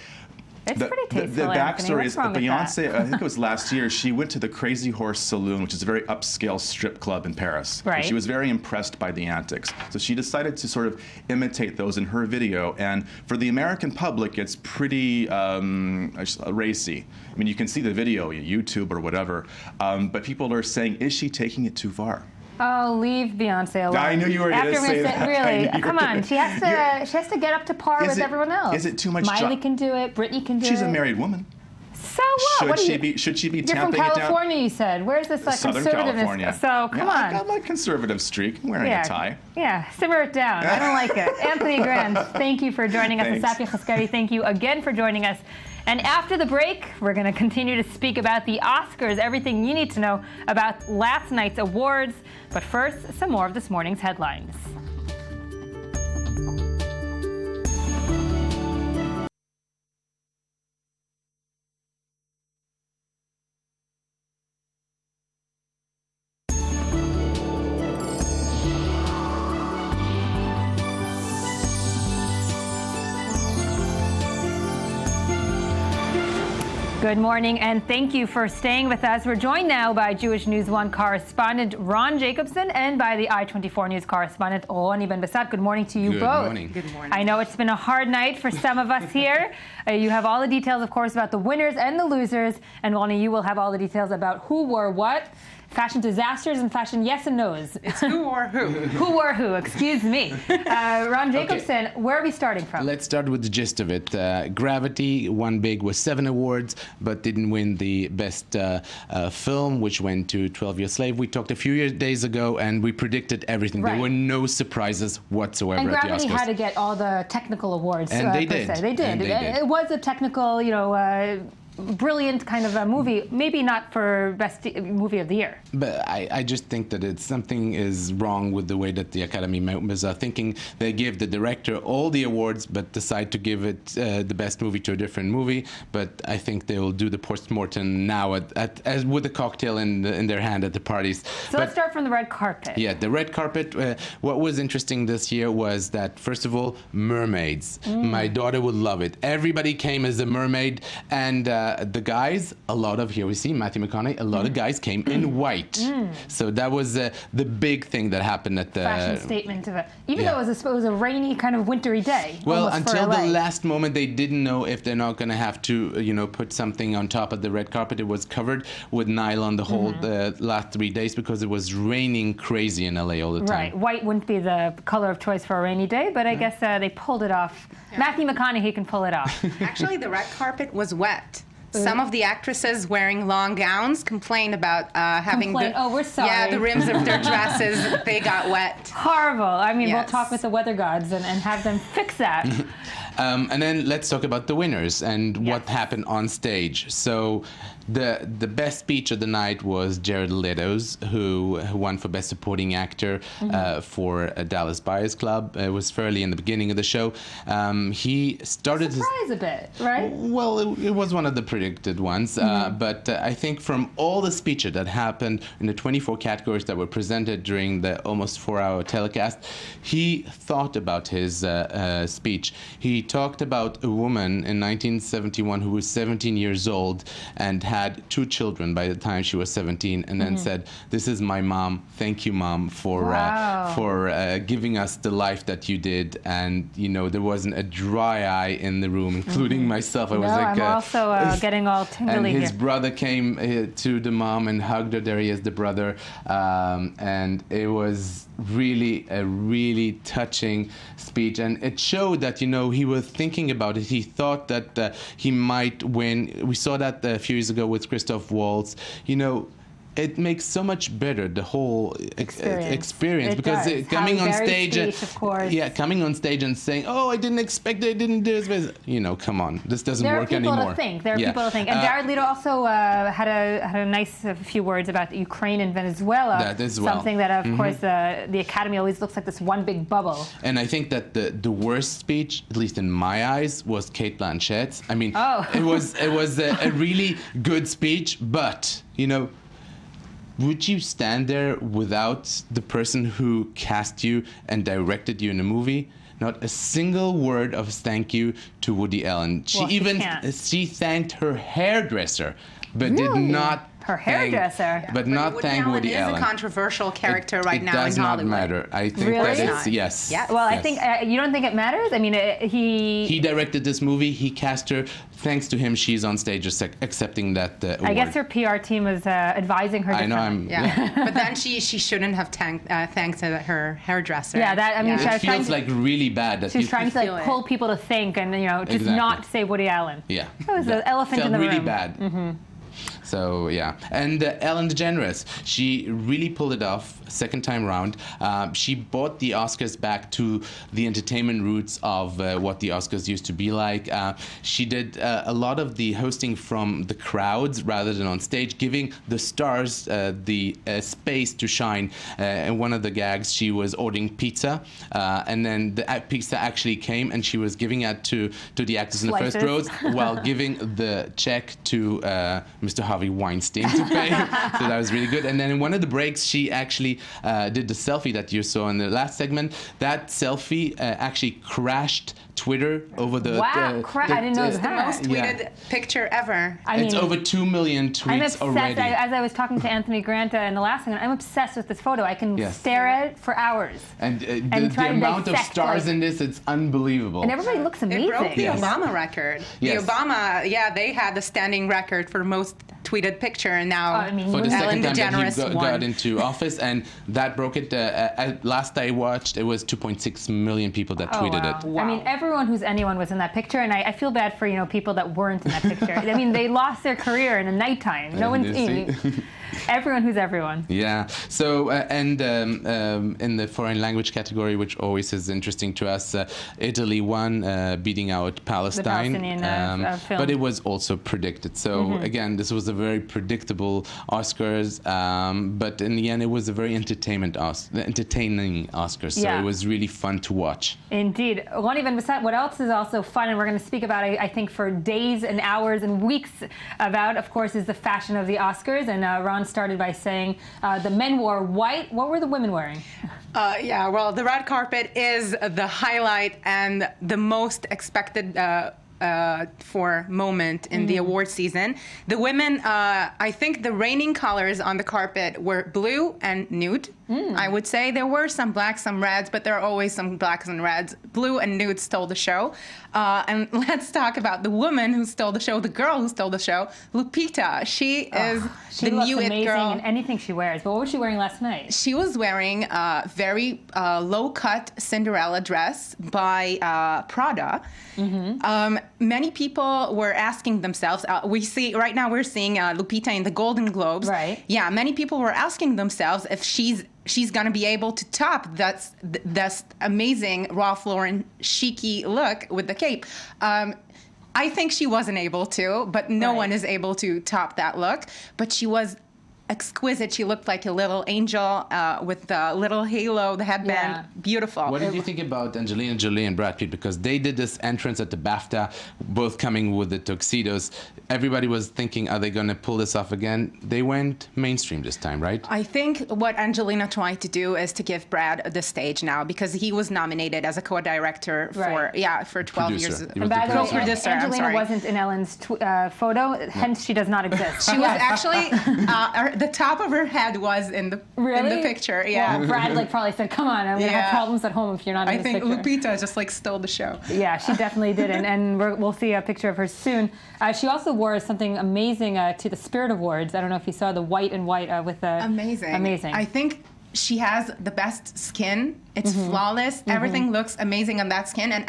It's pretty tasteful, the Anthony. backstory What's is wrong with Beyonce, that? I think it was last year, she went to the Crazy Horse Saloon, which is a very upscale strip club in Paris. Right. And she was very impressed by the antics. So she decided to sort of imitate those in her video. And for the American public, it's pretty racy. I mean, you can see the video on YouTube or whatever. But people are saying, is she taking it too far? Oh, leave Beyonce alone. I knew you were going to say that. Really, come on. She has to get up to par with everyone else. Is it too much? Miley can do it. Britney can do it. She's a married woman. So what? Should she be You're from tamping it down? California, you said. Where's this Southern conservativeness? California. So come on. I got my conservative streak. I'm wearing a tie. Yeah, simmer it down. I don't like it. Anthony Grand, thank you for joining us. And Safi Khaskari, thank you again for joining us. And after the break, we're going to continue to speak about the Oscars, everything you need to know about last night's awards. But first, some more of this morning's headlines. Good morning, and thank you for staying with us. We're joined now by Jewish News 1 correspondent Ron Jacobson and by the I-24 News correspondent Roni Ben-Basat. Good morning to you both. Good morning. Good morning. I know it's been a hard night for some of us here. You have all the details, of course, about the winners and the losers, and Roni, you will have all the details about who wore what. Fashion disasters and fashion yes and no's. It's who or who. Who or who, excuse me. Ron Jacobson, where are we starting from? Let's start with the gist of it. Gravity won big with 7 awards, but didn't win the best film, which went to 12 Years Slave. We talked a few days ago, and we predicted everything. Right. There were no surprises whatsoever and at the Gravity Oscars. had to get all the technical awards. And they did. They did. And they did. It was a technical, brilliant kind of a movie, maybe not for best movie of the year. But I just think that something is wrong with the way that the Academy members are thinking. They give the director all the awards, but decide to give it the best movie to a different movie. But I think they will do the post-mortem now as with a cocktail in their hand at the parties. So let's start from the red carpet. Yeah, the red carpet. What was interesting this year was that, first of all, mermaids. My daughter would love it. Everybody came as a mermaid, and the guys, here we see Matthew McConaughey, a lot of guys came in white. So that was the big thing that happened at the fashion statement of it. Even though it was a rainy kind of wintry day. Well, until the last moment, they didn't know if they're not going to have to, put something on top of the red carpet. It was covered with nylon the whole last 3 days because it was raining crazy in LA all the time. Right, white wouldn't be the color of choice for a rainy day, but I guess they pulled it off. Yeah. Matthew McConaughey can pull it off. Actually, the red carpet was wet. Some of the actresses wearing long gowns complained about having we're sorry. Yeah, the rims of their dresses, they got wet. Horrible. I mean, we'll talk with the weather gods and have them fix that. And then let's talk about the winners and what happened on stage. So the best speech of the night was Jared Leto's, who won for Best Supporting Actor for Dallas Buyers Club. It was fairly in the beginning of the show. He started surprise a bit, right? Well, it was one of the predicted ones, but I think from all the speeches that happened in the 24 categories that were presented during the almost 4-hour telecast, he thought about his speech. He talked about a woman in 1971 who was 17 years old and had 2 children by the time she was 17, and then said, "This is my mom. Thank you, Mom, for giving us the life that you did." And there wasn't a dry eye in the room, including myself. I was like, I'm also getting all tingly and his here. brother came to the mom and hugged her. There he is, the brother, and it was really a really touching speech, and it showed that he was thinking about it. He thought that he might win. We saw that a few years ago with Christoph Waltz. It makes so much better the whole experience because coming on stage, coming on stage and saying, "Oh, I didn't expect it, I didn't do this." Come on, this doesn't work anymore. There are people to think. And Jared Leto also had a nice few words about Ukraine and Venezuela. That as well. Something that, of course, the Academy always looks like this one big bubble. And I think that the worst speech, at least in my eyes, was Cate Blanchett's. I mean, it was a really good speech, but would you stand there without the person who cast you and directed you in a movie? Not a single word of thank you to Woody Allen. She thanked her hairdresser, but did not. Her hairdresser. But not thank Woody Allen. Is a controversial character right now in Hollywood. It does not matter. I think that it's, yes. Well, I think, you don't think it matters? I mean, He directed this movie. He cast her. Thanks to him, she's on stage accepting that award. I guess her PR team was advising her differently. I know. But then she shouldn't have thanked her hairdresser. Yeah, it feels like really bad. That she was trying to pull people to think and, just not say Woody Allen. Yeah. That was the elephant in the room. Felt really bad. So, and Ellen DeGeneres, she really pulled it off second time round. She brought the Oscars back to the entertainment roots of what the Oscars used to be like. She did a lot of the hosting from the crowds rather than on stage, giving the stars the space to shine. In one of the gags, she was ordering pizza, and then the pizza actually came, and she was giving it to the actors in the first rows while giving the check to Mr. Harvey Weinstein to pay. So that was really good. And then in one of the breaks, she actually did the selfie that you saw in the last segment. That selfie actually crashed Twitter over the. Wow, crap! I didn't know It's the most tweeted picture ever. It's over 2 million tweets I'm obsessed. already. As I was talking to Anthony Granta in the last one, I'm obsessed with this photo. I can stare at it for hours. And the amount of stars in this, it's unbelievable. And everybody looks amazing. It broke the Obama record. Yes. The Obama, they had the standing record for most tweeted picture, and now for the second Ellen time DeGeneres that he won. got into office, and that broke it. Last I watched, it was 2.6 million people that tweeted it. I mean, everyone who's anyone was in that picture, and I feel bad for people that weren't in that picture. I mean, they lost their career in the nighttime. No one's everyone who's everyone. Yeah. So in the foreign language category, which always is interesting to us, Italy won, beating out Palestine. The Palestinian film. But it was also predicted. So again, this was a very predictable Oscars. But in the end, it was a very entertaining Oscars. So it was really fun to watch. Indeed. Ronnie Van Besant, what else is also fun, and we're going to speak about, I think, for days and hours and weeks about, of course, is the fashion of the Oscars. And Ron started by saying the men wore white. What were the women wearing? Well, the red carpet is the highlight and the most expected for moment in the award season. The women, I think the reigning colors on the carpet were blue and nude. I would say there were some blacks, some reds, but there are always some blacks and reds. Blue and nude stole the show. And let's talk about the woman who stole the show, the girl who stole the show, Lupita. She is the new it girl. In anything she wears. But what was she wearing last night? She was wearing a very low-cut Cinderella dress by Prada. Many people were asking themselves, we're seeing Lupita in the Golden Globes. Right. Yeah, many people were asking themselves if she's going to be able to top that amazing Ralph Lauren chic-y look with the cape. I think she wasn't able to, but no one is able to top that look. But she was exquisite. She looked like a little angel with the little halo, the headband. Beautiful. What did you think about Angelina Jolie and Brad Pitt? Because they did this entrance at the BAFTA, both coming with the tuxedos. Everybody was thinking, are they going to pull this off again? They went mainstream this time, right? I think what Angelina tried to do is to give Brad the stage now, because he was nominated as a co-director for 12 years. And by the way, Angelina wasn't in Ellen's photo, hence she does not exist. She was actually, the top of her head was in the picture. Yeah. Well, Brad probably said, come on, I'm going to have problems at home if you're not in this picture. I think Lupita just stole the show. Yeah, she definitely did, and we'll see a picture of her soon. She also wore something amazing to the Spirit Awards. I don't know if you saw the white and white with the... Amazing. I think she has the best skin. It's flawless. Everything looks amazing on that skin, and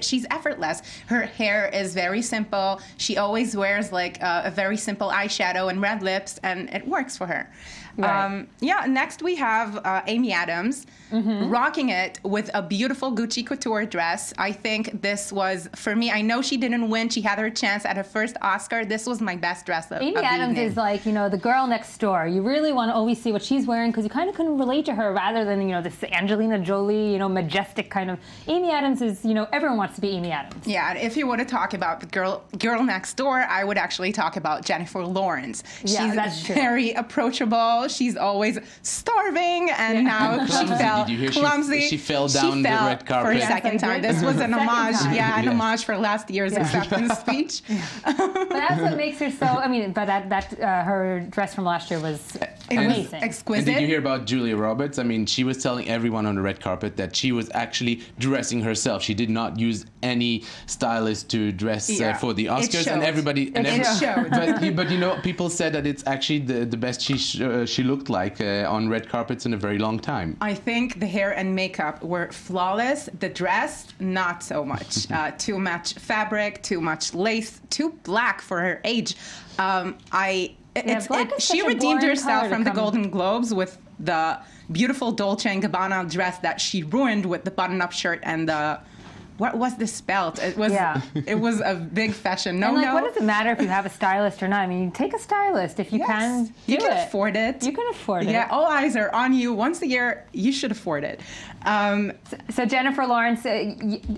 she's effortless. Her hair is very simple. She always wears a very simple eyeshadow and red lips, and it works for her. Right. Next we have Amy Adams rocking it with a beautiful Gucci couture dress. I think this was, for me, I know she didn't win. She had her chance at her first Oscar. This was my best dress of Amy Adams evening. is the girl next door. You really want to always see what she's wearing, because you kind of couldn't relate to her, rather than, this Angelina Jolie, majestic kind of. Amy Adams is, everyone wants to be Amy Adams. Yeah, if you want to talk about the girl next door, I would actually talk about Jennifer Lawrence. Yeah, she's that's true. very approachable. She's always starving, and now she fell. Did you hear clumsy. She fell down the red carpet for a second time. This was an homage. An homage for last year's acceptance speech. But that's what makes her so. Her dress from last year was amazing, exquisite. And did you hear about Julia Roberts? She was telling everyone on the red carpet that she was actually dressing herself. She did not use any stylist to dress for the Oscars, and everybody. But people said that it's actually the best she looked like on red carpets in a very long time. I think the hair and makeup were flawless. The dress, not so much. Too much fabric, too much lace, too black for her age. She redeemed herself from the Golden Globes with the beautiful Dolce & Gabbana dress that she ruined with the button-up shirt and the... What was this belt? It was a big fashion no-no. What does it matter if you have a stylist or not? You take a stylist if you can do you can afford it. You can afford it. Yeah, all eyes are on you. Once a year, you should afford it. So Jennifer Lawrence,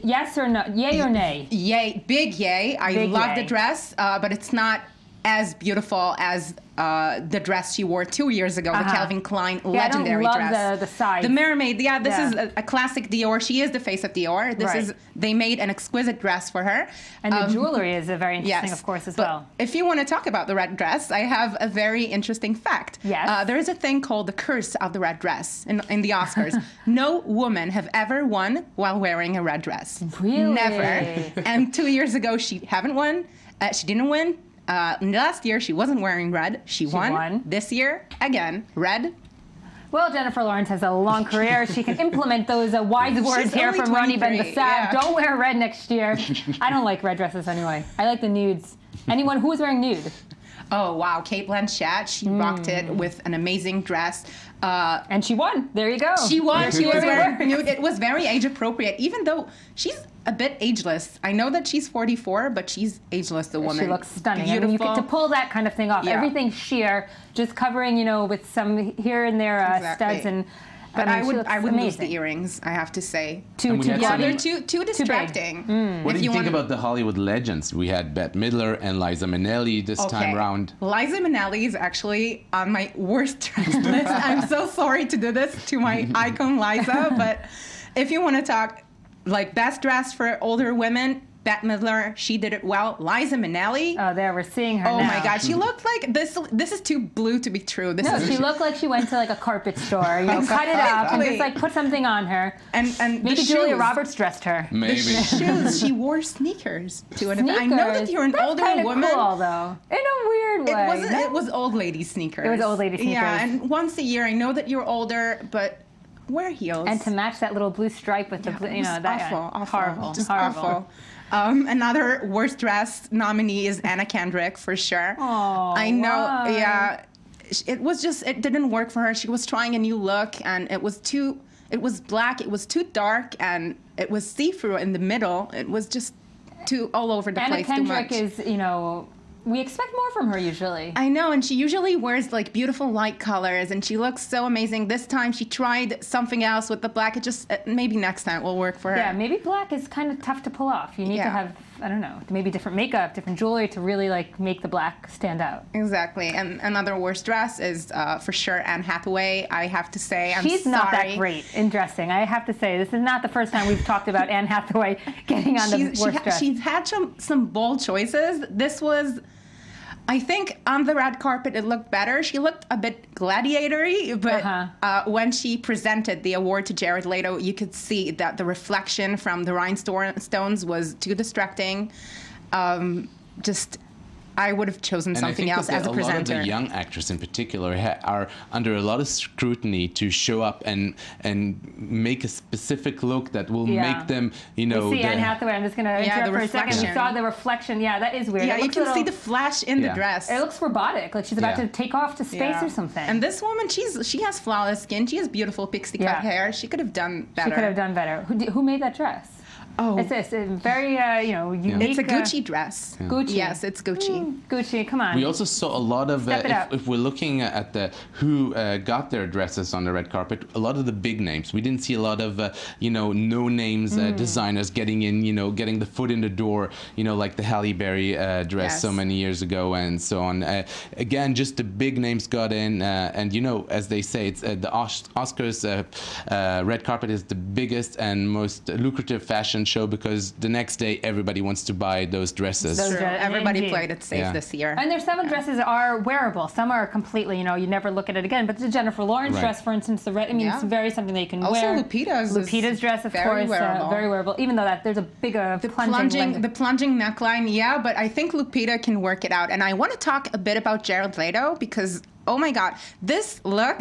yes or no? Yay or nay? Yay. Big yay. I love the dress, but it's not as beautiful as the dress she wore 2 years ago, the Calvin Klein legendary I don't love dress. the size. The mermaid, this is a classic Dior. She is the face of Dior. They made an exquisite dress for her. And the jewelry is very interesting, yes, of course, as well. If you want to talk about the red dress, I have a very interesting fact. Yes. There is a thing called the curse of the red dress in the Oscars. No woman have ever won while wearing a red dress. Really? Never. And 2 years ago, she haven't won. She didn't win. Last year, she wasn't wearing red. She won. This year, again, red. Well, Jennifer Lawrence has a long career. She can implement those wise words here from Ronnie Ben Bassat. Yeah. Don't wear red next year. I don't like red dresses anyway. I like the nudes. Anyone who was wearing nude? Oh, wow. Kate Blanchett, she rocked it with an amazing dress. And she won. There you go. She won. She was wearing nude. It was very age appropriate, even though she's a bit ageless. I know that she's 44, but she's ageless, the woman. She looks stunning. Beautiful. I mean, you get to pull that kind of thing off. Yeah. Everything sheer, just covering, with some here and there studs and. But I would lose amazing. the earrings, I have to say. Too they're too distracting. What do you think about the Hollywood legends? We had Bette Midler and Liza Minnelli this time round. Liza Minnelli is actually on my worst dress list. I'm so sorry to do this to my icon Liza, but if you want to talk like best dressed for older women, Bette Midler, she did it well. Liza Minnelli. Oh, there, we're seeing her now. Oh my God, she looked like this. This is too blue to be true. She looked like she went to like a carpet store. Cut it up and just like put something on her. And maybe Julia Roberts dressed her. Maybe. The shoes. She wore sneakers to an event. I know that you're an older woman. Cool, though, in a weird way. It was old lady sneakers. It was old lady sneakers. Yeah, and once a year, I know that you're older, but wear heels. And to match that little blue stripe with the blue, that awful, horrible, just horrible. awful. Another worst dressed nominee is Anna Kendrick, for sure. Oh, I know, why? yeah. It didn't work for her. She was trying a new look, and it was black, it was too dark, and it was see-through in the middle. It was just too all over the place, too much. Anna Kendrick is, we expect more from her usually. I know, and she usually wears like beautiful light colors, and she looks so amazing. This time she tried something else with the black. It just, maybe next time will work for her. Yeah, maybe black is kind of tough to pull off. You need to have, I don't know, maybe different makeup, different jewelry to really like make the black stand out. Exactly, and another worst dress is for sure Anne Hathaway. I have to say, She's not that great in dressing. I have to say, this is not the first time we've talked about Anne Hathaway getting on the worst dress. She's had some bold choices. This was, I think on the red carpet it looked better. She looked a bit gladiator-y, but when she presented the award to Jared Leto, you could see that the reflection from the rhinestones was too distracting. I would have chosen something else as a presenter. A lot of the young actors in particular are under a lot of scrutiny to show up and make a specific look that will make them, You see Anne Hathaway, I'm just going to interrupt for a second. You saw the reflection. Yeah, that is weird. Yeah, you can see the flash in the dress. It looks robotic, like she's about to take off to space or something. And this woman, she has flawless skin. She has beautiful pixie cut hair. She could have done better. She could have done better. Who made that dress? Oh, it's very unique. It's a Gucci dress. Gucci. Yes, it's Gucci. Gucci, come on. We also saw a lot of if we're looking at who got their dresses on the red carpet, a lot of the big names. We didn't see a lot of no names designers getting in, getting the foot in the door, like the Halle Berry dress so many years ago and so on. Again, just the big names got in, and as they say, it's the Oscars red carpet is the biggest and most lucrative fashion show because the next day everybody wants to buy those dresses. Everybody played it safe this year. And there's some dresses are wearable. Some are completely, you never look at it again. But the Jennifer Lawrence dress, for instance, it's very something that you can wear. Also Lupita's dress, of very course, wearable. Very wearable. Even though there's a big the plunging neckline, but I think Lupita can work it out. And I want to talk a bit about Jared Leto because oh my God, this look,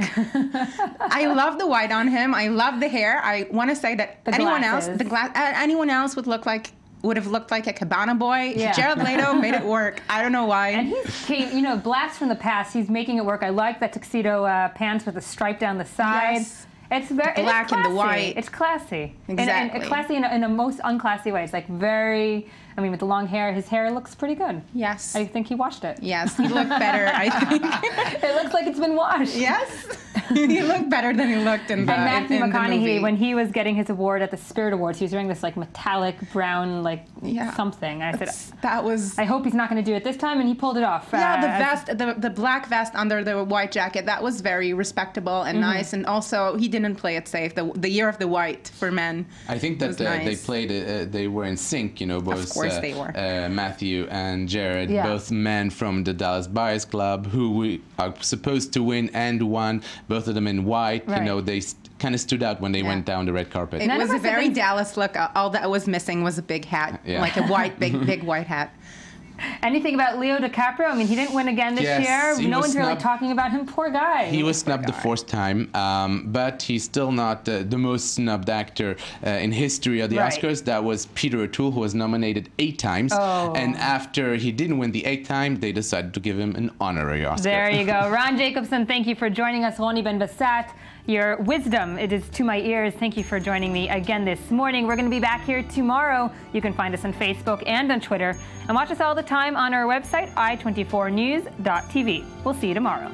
I love the white on him. I love the hair. I want to say that anyone else would have looked like a Cabana boy. Yeah. Jared Leto made it work. I don't know why. And he's blast from the past. He's making it work. I like that tuxedo pants with a stripe down the side. Yes. It's very the black and the white. It's classy. Exactly. And classy in a most unclassy way. It's like very. With the long hair, his hair looks pretty good. Yes. I think he washed it. Yes, he looked better, I think. It looks like it's been washed. Yes. He looked better than he looked in the And Matthew in the McConaughey, movie. when he was getting his award at the Spirit Awards, he was wearing this like metallic brown something. I said, that was. I hope he's not going to do it this time, and he pulled it off. Yeah, the vest, the black vest under the white jacket, that was very respectable and nice. And also, he didn't play it safe. The year of the white for men. I think that they played. They were in sync. You know, both of course they were. Matthew and Jared, Yeah. both men from the Dallas Buyers Club, who we are supposed to win and won. Both of them in white. Right. You know, they kind of stood out when they went down the red carpet. It was a very Dallas look. All that was missing was a big hat, like a white, big white hat. Anything about Leo DiCaprio? I mean, he didn't win again this Yes, year. he No was one's really snubbed. talking about him. Poor guy. He was snubbed the fourth time, but he's still not the most snubbed actor in history of the Right. Oscars. That was Peter O'Toole, who was nominated 8 times. Oh. And after he didn't win the 8th time, they decided to give him an honorary Oscar. There you go. Ron Jacobson, thank you for joining us. Roni Ben-Bassat, your wisdom, it is to my ears. Thank you for joining me again this morning. We're going to be back here tomorrow. You can find us on Facebook and on Twitter. And watch us all the time on our website, i24news.tv. We'll see you tomorrow.